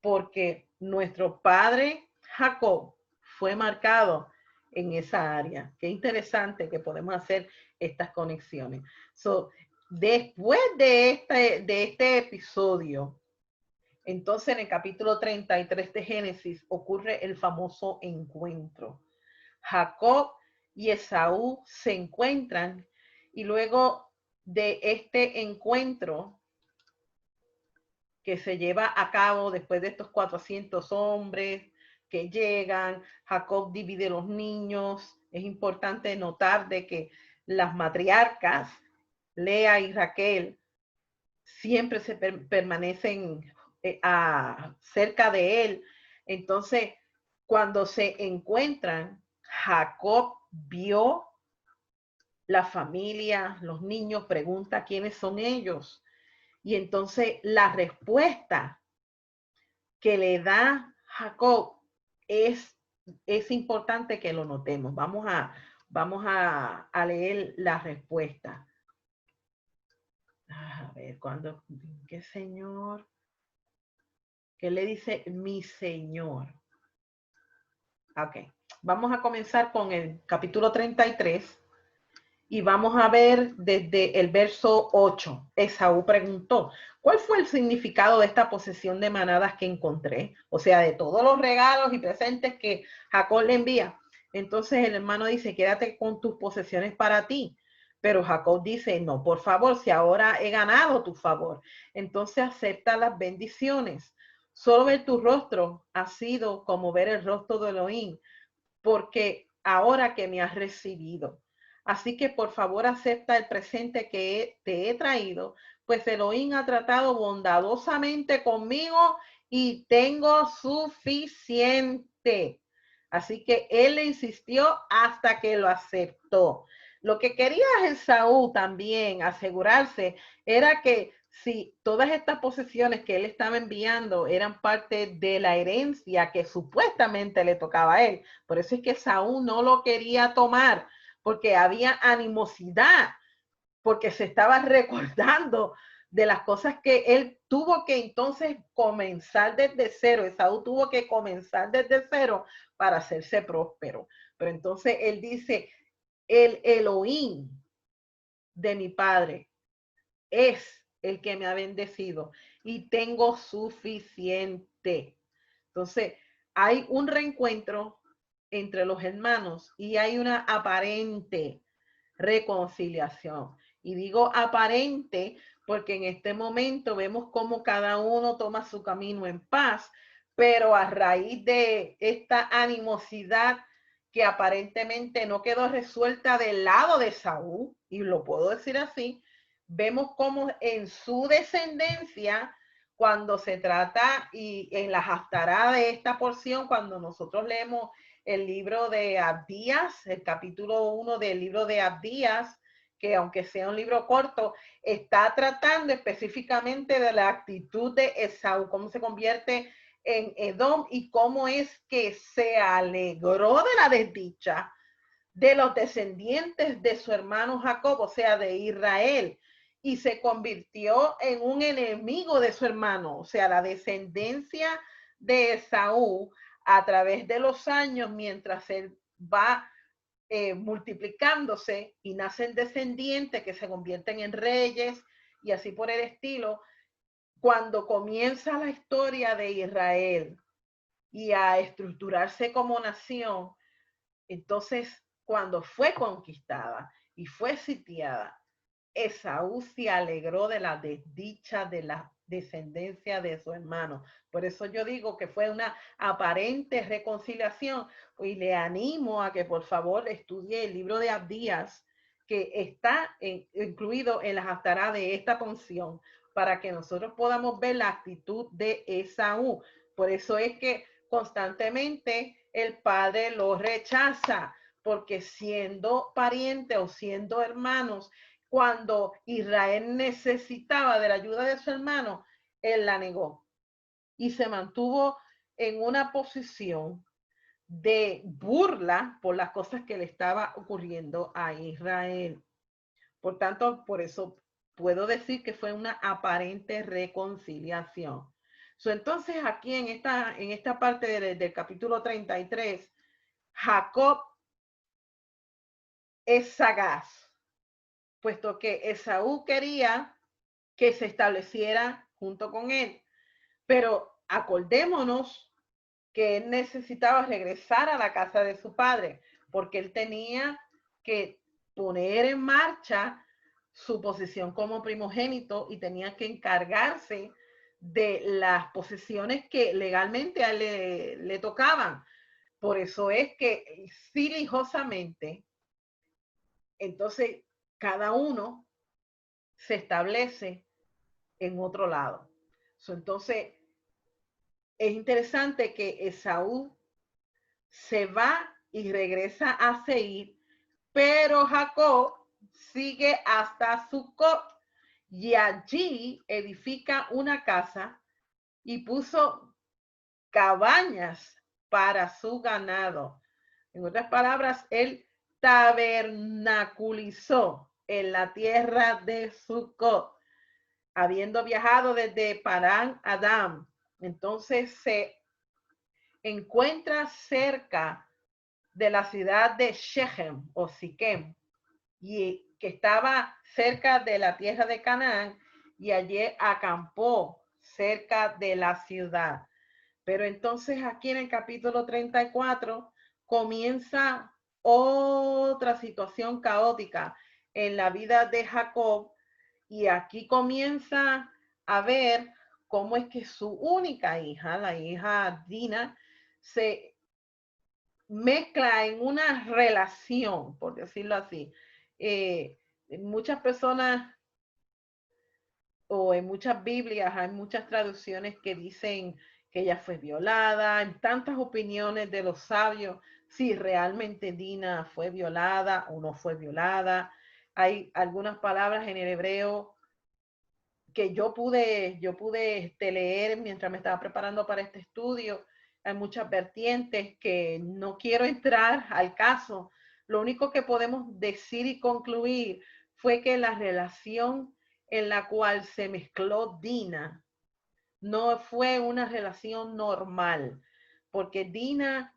porque nuestro padre Jacob fue marcado en esa área. Qué interesante que podemos hacer estas conexiones. Después de este episodio, entonces en el capítulo 33 de Génesis ocurre el famoso encuentro. Jacob y Esaú se encuentran y luego de este encuentro que se lleva a cabo después de estos 400 hombres que llegan, Jacob divide los niños. Es importante notar de que las matriarcas, Lea y Raquel, siempre se permanecen cerca de él. Entonces, cuando se encuentran, Jacob vio la familia, los niños, pregunta quiénes son ellos. Y entonces la respuesta que le da Jacob es importante que lo notemos. Vamos a leer la respuesta. A ver, ¿qué señor? ¿Qué le dice mi señor? Ok, vamos a comenzar con el capítulo 33 y vamos a ver desde el verso 8. Esaú preguntó, ¿cuál fue el significado de esta posesión de manadas que encontré? O sea, de todos los regalos y presentes que Jacob le envía. Entonces el hermano dice, quédate con tus posesiones para ti. Pero Jacob dice, no, por favor, si ahora he ganado tu favor. Entonces acepta las bendiciones. Solo ver tu rostro ha sido como ver el rostro de Elohim, porque ahora que me has recibido. Así que por favor acepta el presente que te he traído, pues Elohim ha tratado bondadosamente conmigo y tengo suficiente. Así que él le insistió hasta que lo aceptó. Lo que quería Esaú también asegurarse era que si todas estas posesiones que él estaba enviando eran parte de la herencia que supuestamente le tocaba a él. Por eso es que Saúl no lo quería tomar, porque había animosidad, porque se estaba recordando de las cosas que él tuvo que entonces comenzar desde cero. Esaú tuvo que comenzar desde cero para hacerse próspero. Pero entonces él dice, el Elohim de mi padre es el que me ha bendecido y tengo suficiente. Entonces, hay un reencuentro entre los hermanos y hay una aparente reconciliación. Y digo aparente porque en este momento vemos cómo cada uno toma su camino en paz, pero a raíz de esta animosidad que aparentemente no quedó resuelta del lado de Saúl, y lo puedo decir así, vemos cómo en su descendencia, cuando se trata y en la haftará de esta porción, cuando nosotros leemos el libro de Abdías, el capítulo 1 del libro de Abdías, que aunque sea un libro corto, está tratando específicamente de la actitud de Esaú, cómo se convierte en Edom y cómo es que se alegró de la desdicha de los descendientes de su hermano Jacob, o sea, de Israel, y se convirtió en un enemigo de su hermano, o sea, la descendencia de Esaú a través de los años, mientras él va multiplicándose y nacen descendientes que se convierten en reyes y así por el estilo, cuando comienza la historia de Israel y a estructurarse como nación, entonces cuando fue conquistada y fue sitiada, Esaú se alegró de la desdicha de la descendencia de su hermano. Por eso yo digo que fue una aparente reconciliación y le animo a que por favor estudie el libro de Abdías, que está incluido en las Haftará de esta porción, para que nosotros podamos ver la actitud de Esaú. Por eso es que constantemente el padre lo rechaza, porque siendo pariente o siendo hermanos, cuando Israel necesitaba de la ayuda de su hermano, él la negó y se mantuvo en una posición de burla por las cosas que le estaba ocurriendo a Israel. Por tanto, por eso puedo decir que fue una aparente reconciliación. Entonces, aquí en esta parte del capítulo 33, Jacob es sagaz, puesto que Esaú quería que se estableciera junto con él. Pero acordémonos que él necesitaba regresar a la casa de su padre, porque él tenía que poner en marcha su posición como primogénito y tenía que encargarse de las posesiones que legalmente a él le tocaban. Por eso es que silenciosamente, entonces cada uno se establece en otro lado. Entonces, es interesante que Esaú se va y regresa a Seir, pero Jacob sigue hasta Sucot y allí edifica una casa y puso cabañas para su ganado. En otras palabras, él tabernaculizó en la tierra de Sucot, habiendo viajado desde Parán Adam. Entonces se encuentra cerca de la ciudad de Shechem o Siquem, y que estaba cerca de la tierra de Canaán, y allí acampó cerca de la ciudad. Pero entonces aquí en el capítulo 34 comienza otra situación caótica en la vida de Jacob, y aquí comienza a ver cómo es que su única hija, la hija Dina, se mezcla en una relación, por decirlo así. Muchas personas o en muchas Biblias hay muchas traducciones que dicen que ella fue violada, en tantas opiniones de los sabios, si realmente Dina fue violada o no fue violada. Hay algunas palabras en el hebreo que yo pude leer mientras me estaba preparando para este estudio. Hay muchas vertientes que no quiero entrar al caso. Lo único que podemos decir y concluir fue que la relación en la cual se mezcló Dina no fue una relación normal, porque Dina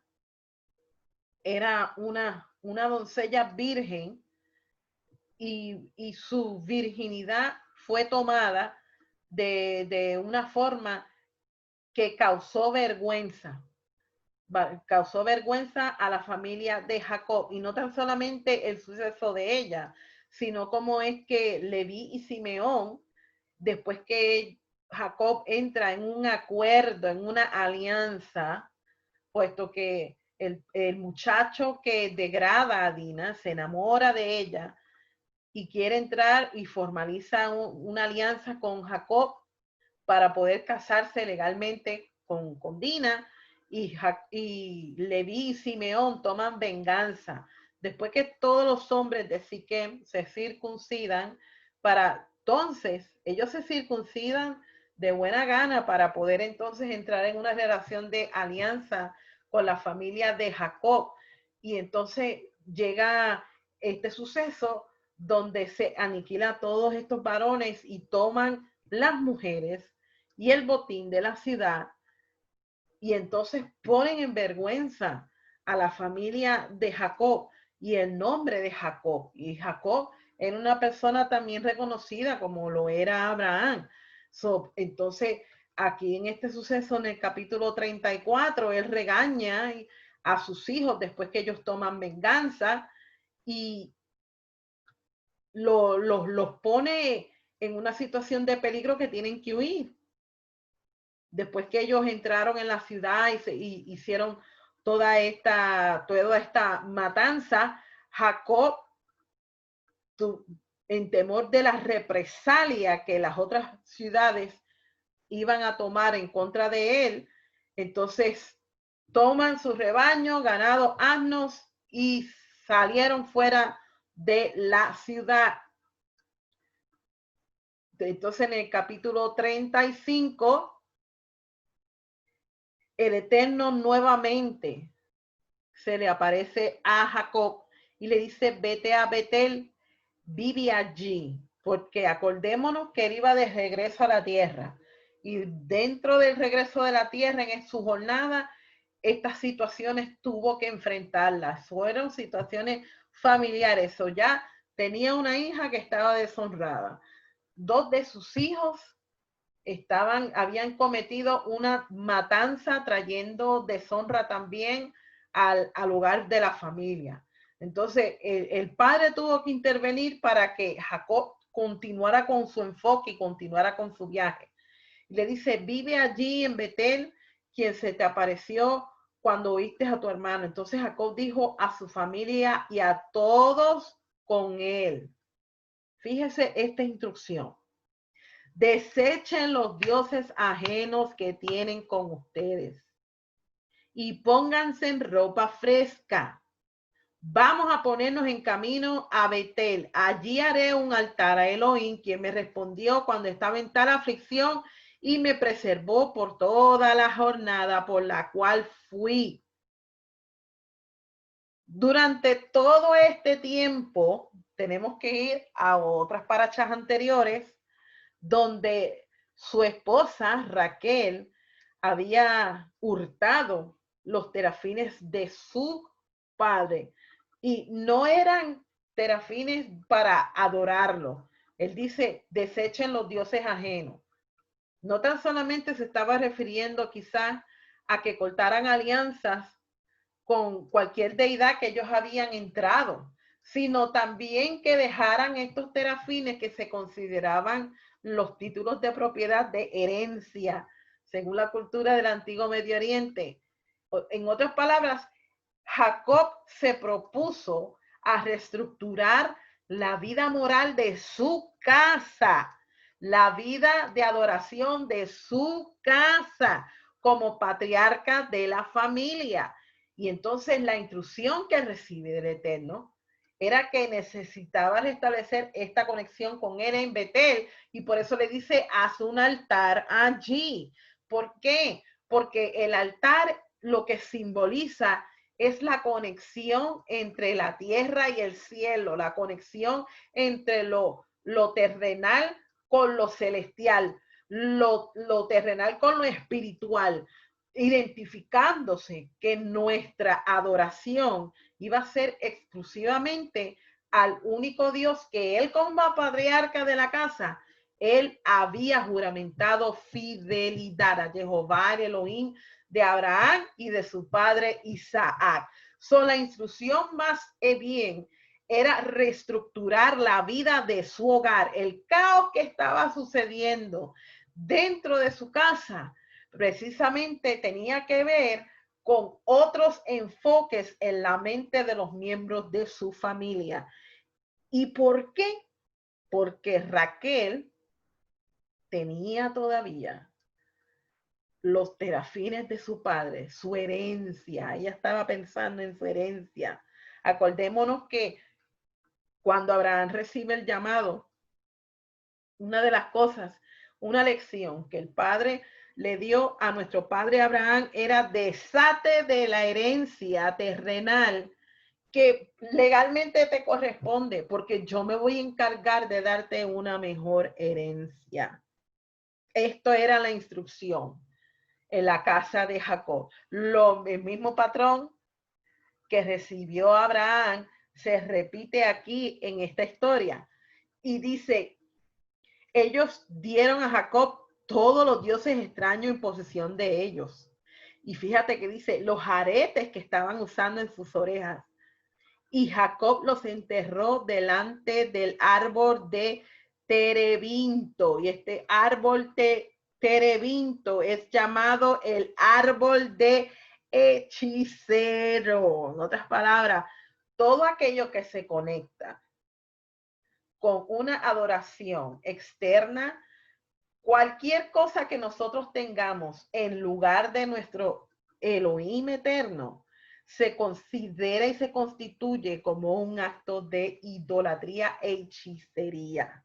era una doncella virgen, y su virginidad fue tomada de una forma que causó vergüenza a la familia de Jacob, y no tan solamente el suceso de ella, sino como es que Leví y Simeón, después que Jacob entra en un acuerdo, en una alianza, puesto que el muchacho que degrada a Dina se enamora de ella y quiere entrar y formaliza una alianza con Jacob para poder casarse legalmente con Dina, y Leví y Simeón toman venganza. Después que todos los hombres de Siquem se circuncidan, para entonces ellos se circuncidan de buena gana para poder entonces entrar en una relación de alianza con la familia de Jacob. Y entonces llega este suceso donde se aniquila a todos estos varones y toman las mujeres y el botín de la ciudad, y entonces ponen en vergüenza a la familia de Jacob y el nombre de Jacob. Y Jacob era una persona también reconocida como lo era Abraham. Entonces, aquí en este suceso, en el capítulo 34, él regaña a sus hijos después que ellos toman venganza, y los pone en una situación de peligro que tienen que huir. Después que ellos entraron en la ciudad y hicieron toda esta matanza, Jacob, en temor de la represalia que las otras ciudades iban a tomar en contra de él, entonces toman su rebaño, ganado, asnos y salieron fuera de la ciudad. Entonces en el capítulo 35, el Eterno nuevamente se le aparece a Jacob y le dice, vete a Betel, vive allí, porque acordémonos que él iba de regreso a la tierra. Y dentro del regreso de la tierra, en su jornada, estas situaciones tuvo que enfrentarlas. Fueron situaciones familiares. O ya tenía una hija que estaba deshonrada. 2 de sus hijos habían cometido una matanza trayendo deshonra también al hogar de la familia. Entonces, el padre tuvo que intervenir para que Jacob continuara con su enfoque y continuara con su viaje. Le dice, vive allí en Betel, quien se te apareció cuando oíste a tu hermano. Entonces Jacob dijo a su familia y a todos con él. Fíjese esta instrucción. Desechen los dioses ajenos que tienen con ustedes y pónganse en ropa fresca. Vamos a ponernos en camino a Betel. Allí haré un altar a Elohim, quien me respondió cuando estaba en tal aflicción y me preservó por toda la jornada por la cual fui. Durante todo este tiempo, tenemos que ir a otras parachas anteriores, donde su esposa Raquel había hurtado los terafines de su padre y no eran terafines para adorarlo. Él dice, desechen los dioses ajenos. No tan solamente se estaba refiriendo quizás a que cortaran alianzas con cualquier deidad que ellos habían entrado, sino también que dejaran estos terafines que se consideraban los títulos de propiedad de herencia, según la cultura del antiguo Medio Oriente. En otras palabras, Jacob se propuso a reestructurar la vida moral de su casa, la vida de adoración de su casa como patriarca de la familia. Y entonces la instrucción que recibe del Eterno era que necesitaba restablecer esta conexión con él en Betel, y por eso le dice, haz un altar allí. ¿Por qué? Porque el altar lo que simboliza es la conexión entre la tierra y el cielo, la conexión entre lo terrenal con lo celestial, lo terrenal con lo espiritual, identificándose que nuestra adoración iba a ser exclusivamente al único Dios que él, como patriarca de la casa, él había juramentado fidelidad a Jehová el Elohim de Abraham y de su padre Isaac. La instrucción más bien era reestructurar la vida de su hogar. El caos que estaba sucediendo dentro de su casa precisamente tenía que ver con otros enfoques en la mente de los miembros de su familia. ¿Y por qué? Porque Raquel tenía todavía los terafines de su padre, su herencia. Ella estaba pensando en su herencia. Acordémonos que cuando Abraham recibe el llamado, una de las cosas, una lección que el padre le dio a nuestro padre Abraham era desate de la herencia terrenal que legalmente te corresponde, porque yo me voy a encargar de darte una mejor herencia. Esto era la instrucción en la casa de Jacob. El mismo patrón que recibió Abraham se repite aquí en esta historia. Y dice, ellos dieron a Jacob todos los dioses extraños en posesión de ellos. Y fíjate que dice, los aretes que estaban usando en sus orejas y Jacob los enterró delante del árbol de terebinto. Y este árbol de terebinto es llamado el árbol de hechicero. En otras palabras, todo aquello que se conecta con una adoración externa, cualquier cosa que nosotros tengamos en lugar de nuestro Elohim eterno, se considera y se constituye como un acto de idolatría e hechicería.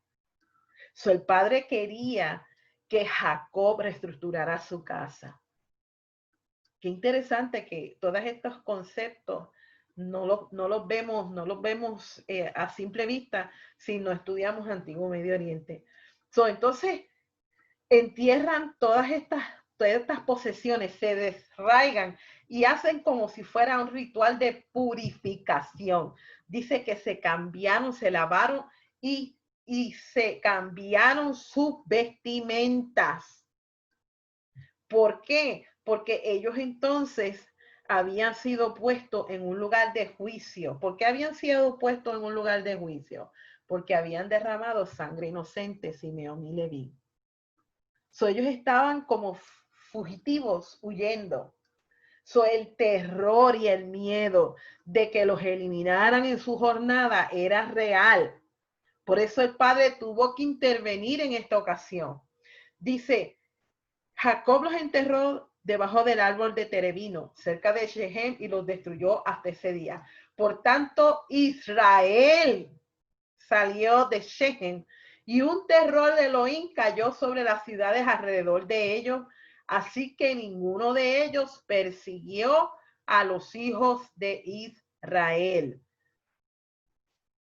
So, el padre quería que Jacob reestructurara su casa. Qué interesante que todos estos conceptos no los vemos a simple vista si no estudiamos Antiguo Medio Oriente. So, entonces, entierran todas estas posesiones, se desraigan y hacen como si fuera un ritual de purificación. Dice que se cambiaron, se lavaron y se cambiaron sus vestimentas. ¿Por qué? Porque ellos entonces habían sido puestos en un lugar de juicio. ¿Por qué habían sido puestos en un lugar de juicio? Porque habían derramado sangre inocente, Simeón y Leví. So, ellos estaban como fugitivos, huyendo. So, el terror y el miedo de que los eliminaran en su jornada era real. Por eso el padre tuvo que intervenir en esta ocasión. Dice, Jacob los enterró debajo del árbol de terebino, cerca de Shechem, y los destruyó hasta ese día. Por tanto, Israel salió de Shechem y un terror de Elohim cayó sobre las ciudades alrededor de ellos, así que ninguno de ellos persiguió a los hijos de Israel.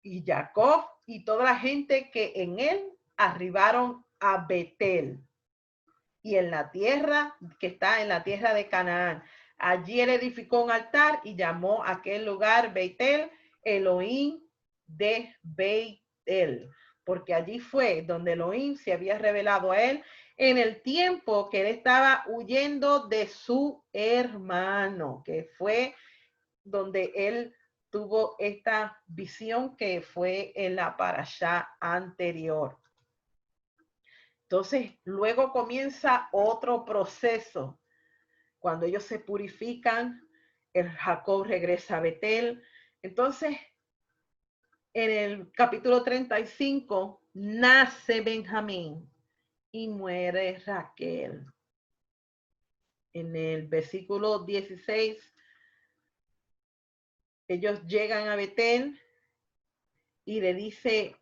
Y Jacob y toda la gente que en él arribaron a Betel y en la tierra que está en la tierra de Canaán. Allí él edificó un altar y llamó a aquel lugar Betel, Elohim de Betel, porque allí fue donde Elohim se había revelado a él en el tiempo que él estaba huyendo de su hermano, que fue donde él tuvo esta visión que fue en la parashá anterior. Entonces, luego comienza otro proceso. Cuando ellos se purifican, el Jacob regresa a Betel. Entonces, en el capítulo 35, nace Benjamín y muere Raquel. En el versículo 16, ellos llegan a Betel y le dice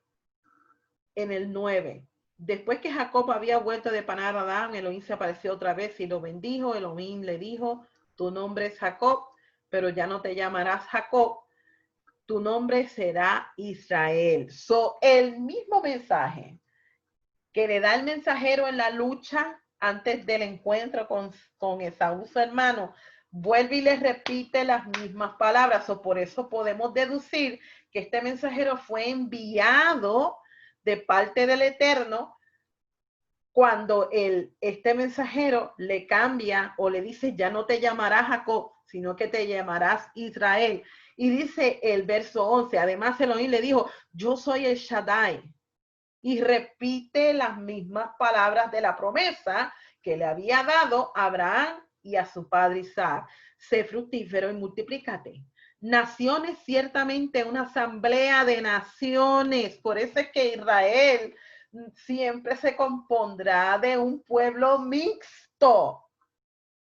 en el 9, después que Jacob había vuelto de Padan Aram, Elohim se apareció otra vez y lo bendijo. Elohim le dijo, tu nombre es Jacob, pero ya no te llamarás Jacob, tu nombre será Israel. So, el mismo mensaje que le da el mensajero en la lucha antes del encuentro con Esaú, su hermano, vuelve y le repite las mismas palabras. So, por eso podemos deducir que este mensajero fue enviado de parte del Eterno cuando este mensajero le cambia o le dice, ya no te llamarás Jacob, sino que te llamarás Israel. Y dice el verso 11, además Elohim le dijo, yo soy el Shaddai. Y repite las mismas palabras de la promesa que le había dado a Abraham y a su padre Isaac. Sé fructífero y multiplícate. Naciones, ciertamente una asamblea de naciones. Por eso es que Israel siempre se compondrá de un pueblo mixto.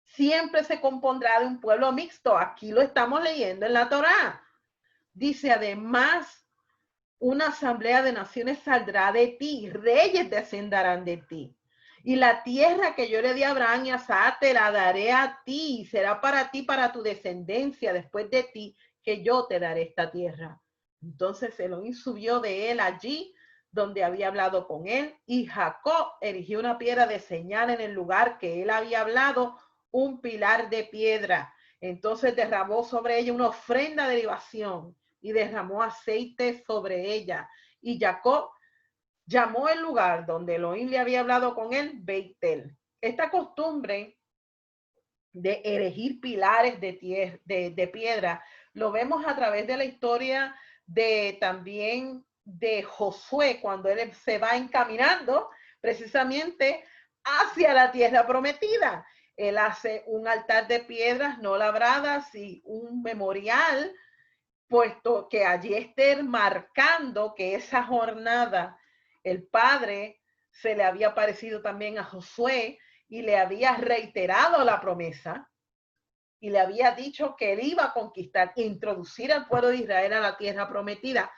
Siempre se compondrá de un pueblo mixto. Aquí lo estamos leyendo en la Torá. Dice, además, una asamblea de naciones saldrá de ti, reyes descenderán de ti. Y la tierra que yo le di a Abraham y a Sara te la daré a ti, será para ti, para tu descendencia después de ti, que yo te daré esta tierra. Entonces Elohim subió de él allí donde había hablado con él, y Jacob erigió una piedra de señal en el lugar que él había hablado, un pilar de piedra. Entonces derramó sobre ella una ofrenda de libación y derramó aceite sobre ella. Y Jacob llamó el lugar donde Elohim le había hablado con él, Betel. Esta costumbre de erigir pilares de piedra Lo vemos a través de la historia de también de Josué, cuando él se va encaminando precisamente hacia la tierra prometida. Él hace un altar de piedras no labradas y un memorial, puesto que allí esté marcando que esa jornada el Padre se le había parecido también a Josué y le había reiterado la promesa y le había dicho que él iba a conquistar e introducir al pueblo de Israel a la tierra prometida.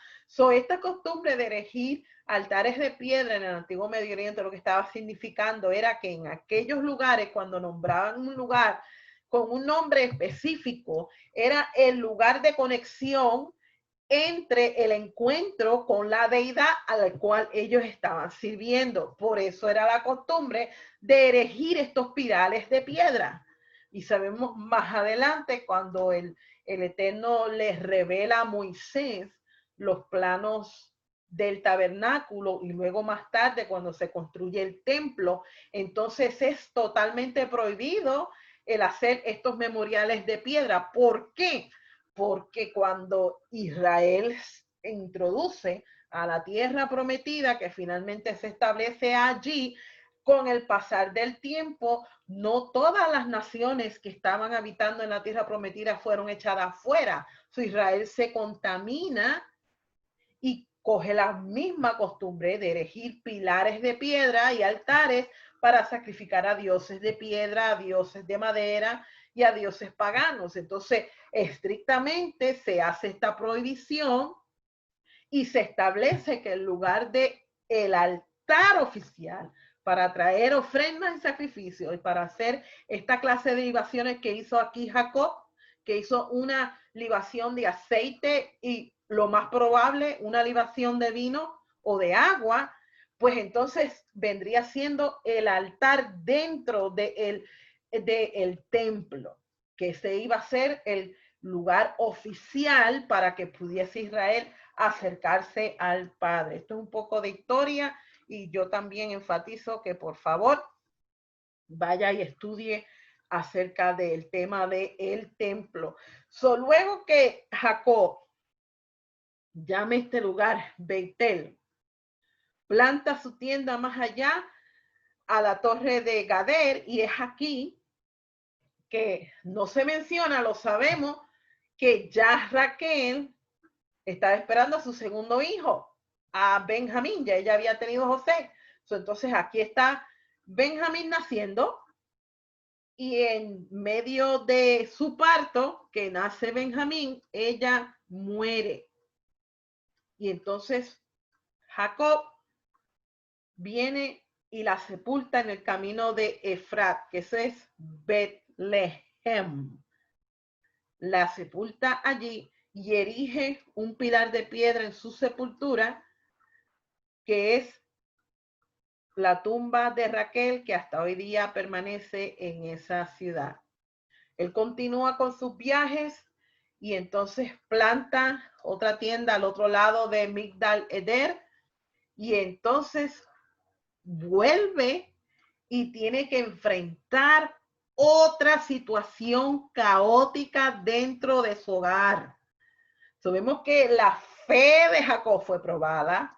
Esta costumbre de erigir altares de piedra en el antiguo Medio Oriente, lo que estaba significando era que en aquellos lugares, cuando nombraban un lugar con un nombre específico, era el lugar de conexión entre el encuentro con la deidad a la cual ellos estaban sirviendo. Por eso era la costumbre de erigir estos pilares de piedra. Y sabemos más adelante cuando el Eterno les revela a Moisés los planos del tabernáculo y luego más tarde cuando se construye el templo, entonces es totalmente prohibido el hacer estos memoriales de piedra. ¿Por qué? Porque cuando Israel introduce a la tierra prometida, que finalmente se establece allí, con el pasar del tiempo, no todas las naciones que estaban habitando en la tierra prometida fueron echadas fuera. Israel se contamina y coge la misma costumbre de erigir pilares de piedra y altares para sacrificar a dioses de piedra, a dioses de madera y a dioses paganos. Entonces, estrictamente se hace esta prohibición y se establece que el lugar de el altar oficial para traer ofrendas y sacrificios y para hacer esta clase de libaciones que hizo aquí Jacob, que hizo una libación de aceite y lo más probable una libación de vino o de agua, pues entonces vendría siendo el altar dentro de el templo, que se iba a ser el lugar oficial para que pudiese Israel acercarse al Padre. Esto es un poco de historia y yo también enfatizo que por favor vaya y estudie acerca del tema del templo. Luego que Jacob llame este lugar Beitel, planta su tienda más allá a la torre de Gader, y es aquí que no se menciona, lo sabemos, que ya Raquel estaba esperando a su segundo hijo, a Benjamín. Ya ella había tenido José. Entonces aquí está Benjamín naciendo, y en medio de su parto, que nace Benjamín, ella muere. Y entonces Jacob viene y la sepulta en el camino de Efrat, que ese es Betlehem. La sepulta allí y erige un pilar de piedra en su sepultura, que es la tumba de Raquel, que hasta hoy día permanece en esa ciudad. Él continúa con sus viajes y entonces planta otra tienda al otro lado de Migdal Eder, y entonces vuelve y tiene que enfrentar otra situación caótica dentro de su hogar. Sabemos que la fe de Jacob fue probada,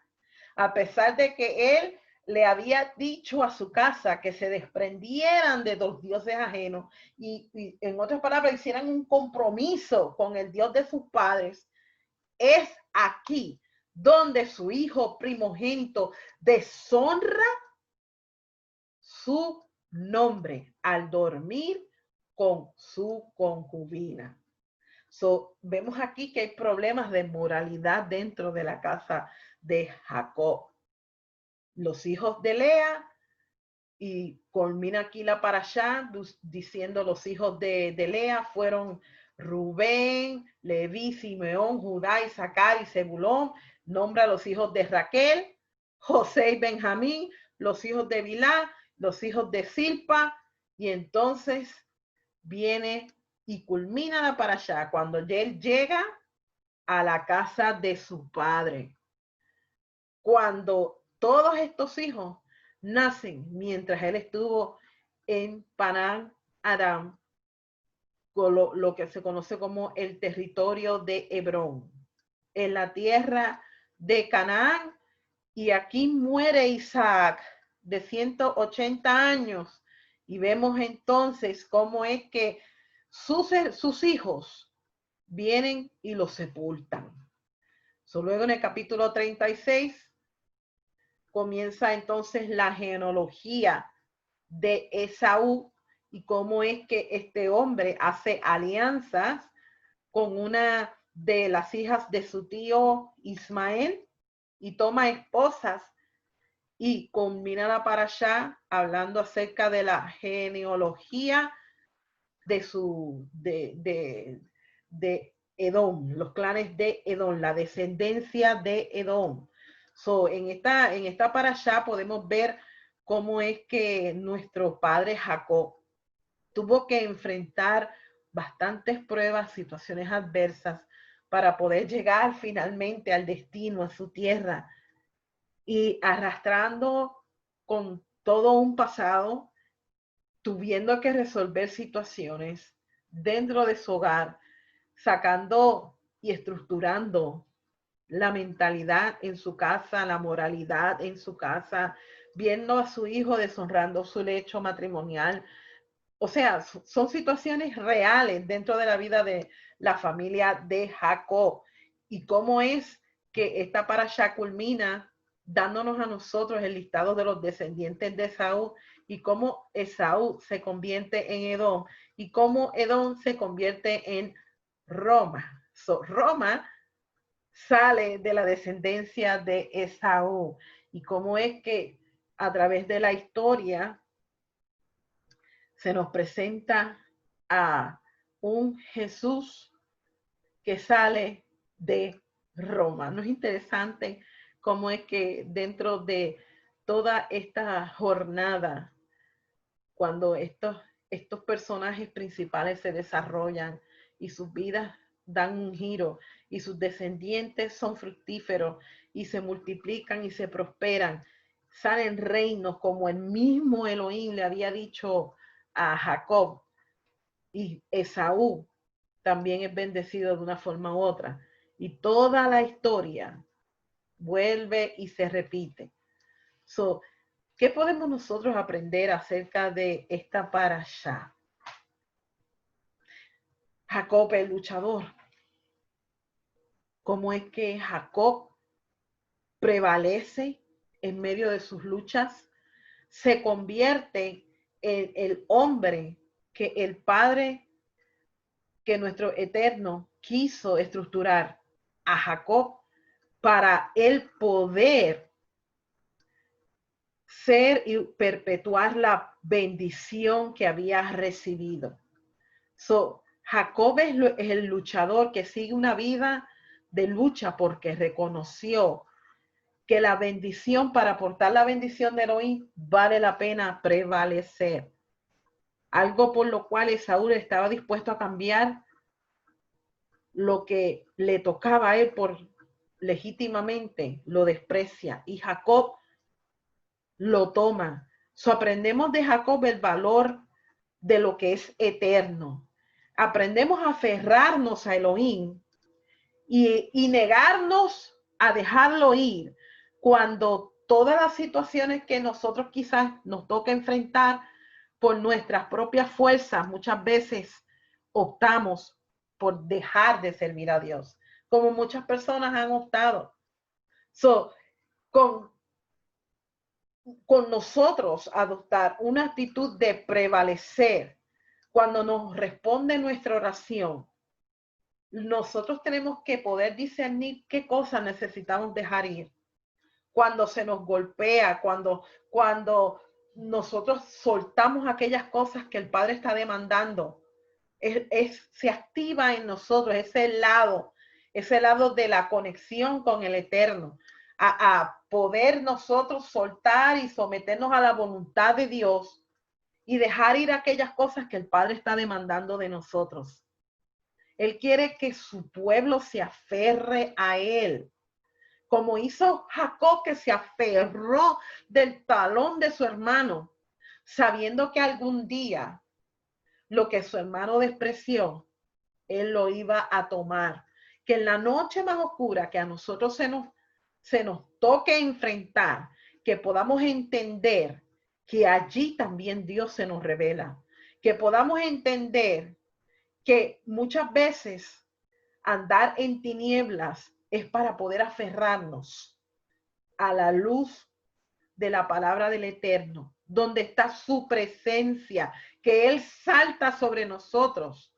a pesar de que él le había dicho a su casa que se desprendieran de los dioses ajenos y en otras palabras hicieran un compromiso con el Dios de sus padres. Es aquí donde su hijo primogénito deshonra su nombre al dormir con su concubina. Vemos aquí que hay problemas de moralidad dentro de la casa de Jacob. Los hijos de Lea, y culmina aquí la parashá diciendo los hijos de Lea fueron Rubén, Leví, Simeón, Judá, Isaacar y Zebulón. Nombra a los hijos de Raquel, José y Benjamín, los hijos de Bilá, los hijos de Silpa, y entonces viene y culmina la parashá cuando él llega a la casa de su padre. Cuando todos estos hijos nacen mientras él estuvo en Padan Aram, lo que se conoce como el territorio de Hebrón, en la tierra de Canaán. Y aquí muere Isaac de 180 años. Y vemos entonces cómo es que sus hijos vienen y los sepultan. Luego en el capítulo 36 comienza entonces la genealogía de Esaú y cómo es que este hombre hace alianzas con una de las hijas de su tío Ismael y toma esposas, y combina la parashá hablando acerca de la genealogía de Edom, los clanes de Edom, la descendencia de Edom. En esta parashá podemos ver cómo es que nuestro padre Jacob tuvo que enfrentar bastantes pruebas, situaciones adversas, para poder llegar finalmente al destino, a su tierra, y arrastrando con todo un pasado, tuviendo que resolver situaciones dentro de su hogar, sacando y estructurando la mentalidad en su casa, la moralidad en su casa, viendo a su hijo deshonrando su lecho matrimonial. O sea, son situaciones reales dentro de la vida de la familia de Jacob. Y cómo es que esta parashá culmina dándonos a nosotros el listado de los descendientes de Esaú, y cómo Esaú se convierte en Edom, y cómo Edom se convierte en Roma. Roma sale de la descendencia de Esaú, y cómo es que a través de la historia se nos presenta a un Jesús que sale de Roma. ¿No es interesante cómo es que dentro de toda esta jornada, cuando estos personajes principales se desarrollan y sus vidas dan un giro y sus descendientes son fructíferos y se multiplican y se prosperan, salen reinos como el mismo Elohim le había dicho a Jacob, y Esaú también es bendecido de una forma u otra, y toda la historia vuelve y se repite. ¿Qué podemos nosotros aprender acerca de esta parashá? Jacob el luchador. ¿Cómo es que Jacob prevalece en medio de sus luchas? Se convierte en el hombre que el Padre, que nuestro Eterno quiso estructurar a Jacob para él poder ser y perpetuar la bendición que había recibido. Jacob es el luchador que sigue una vida de lucha porque reconoció que la bendición, para aportar la bendición de Elohim, vale la pena prevalecer. Algo por lo cual Esaú estaba dispuesto a cambiar lo que le tocaba a él por legítimamente, lo desprecia, y Jacob lo toma. Aprendemos de Jacob el valor de lo que es eterno. Aprendemos a aferrarnos a Elohim y negarnos a dejarlo ir cuando todas las situaciones que nosotros quizás nos toca enfrentar por nuestras propias fuerzas, muchas veces optamos por dejar de servir a Dios, como muchas personas han optado. Con nosotros adoptar una actitud de prevalecer cuando nos responde nuestra oración, nosotros tenemos que poder discernir qué cosas necesitamos dejar ir. Cuando se nos golpea, cuando nosotros soltamos aquellas cosas que el Padre está demandando, se activa en nosotros ese lado de la conexión con el Eterno, a poder nosotros soltar y someternos a la voluntad de Dios y dejar ir aquellas cosas que el Padre está demandando de nosotros. Él quiere que su pueblo se aferre a Él, como hizo Jacob, que se aferró del talón de su hermano, sabiendo que algún día lo que su hermano despreció, él lo iba a tomar. Que en la noche más oscura que a nosotros se nos toque enfrentar, que podamos entender que allí también Dios se nos revela, que podamos entender que muchas veces andar en tinieblas es para poder aferrarnos a la luz de la palabra del Eterno, donde está su presencia, que Él salta sobre nosotros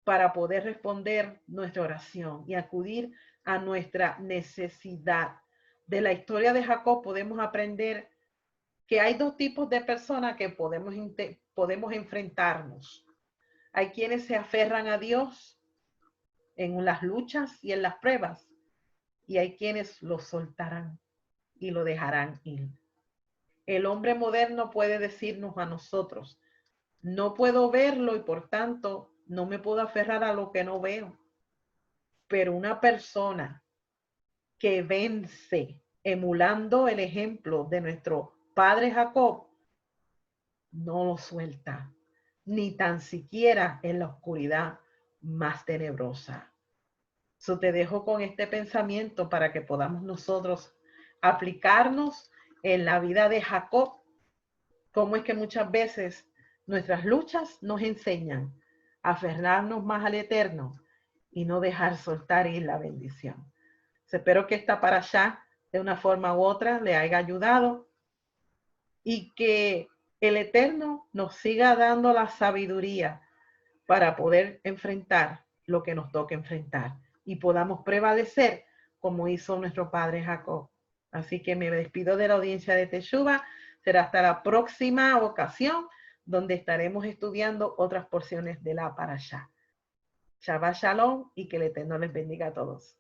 para poder responder nuestra oración y acudir a nuestra necesidad. De la historia de Jacob podemos aprender que hay dos tipos de personas que podemos enfrentarnos. Hay quienes se aferran a Dios en las luchas y en las pruebas, y hay quienes lo soltarán y lo dejarán ir. El hombre moderno puede decirnos a nosotros, no puedo verlo y por tanto no me puedo aferrar a lo que no veo. Pero una persona que vence emulando el ejemplo de nuestro padre Jacob, no lo suelta, ni tan siquiera en la oscuridad más tenebrosa. So te dejo con este pensamiento para que podamos nosotros aplicarnos en la vida de Jacob, cómo es que muchas veces nuestras luchas nos enseñan a aferrarnos más al Eterno y no dejar soltar ir la bendición. Espero que esta parashá de una forma u otra le haya ayudado y que el Eterno nos siga dando la sabiduría para poder enfrentar lo que nos toque enfrentar y podamos prevalecer como hizo nuestro padre Jacob. Así que me despido de la audiencia de Teshuva. Será hasta la próxima ocasión donde estaremos estudiando otras porciones de la parashá. Shabbat Shalom y que el Eterno les bendiga a todos.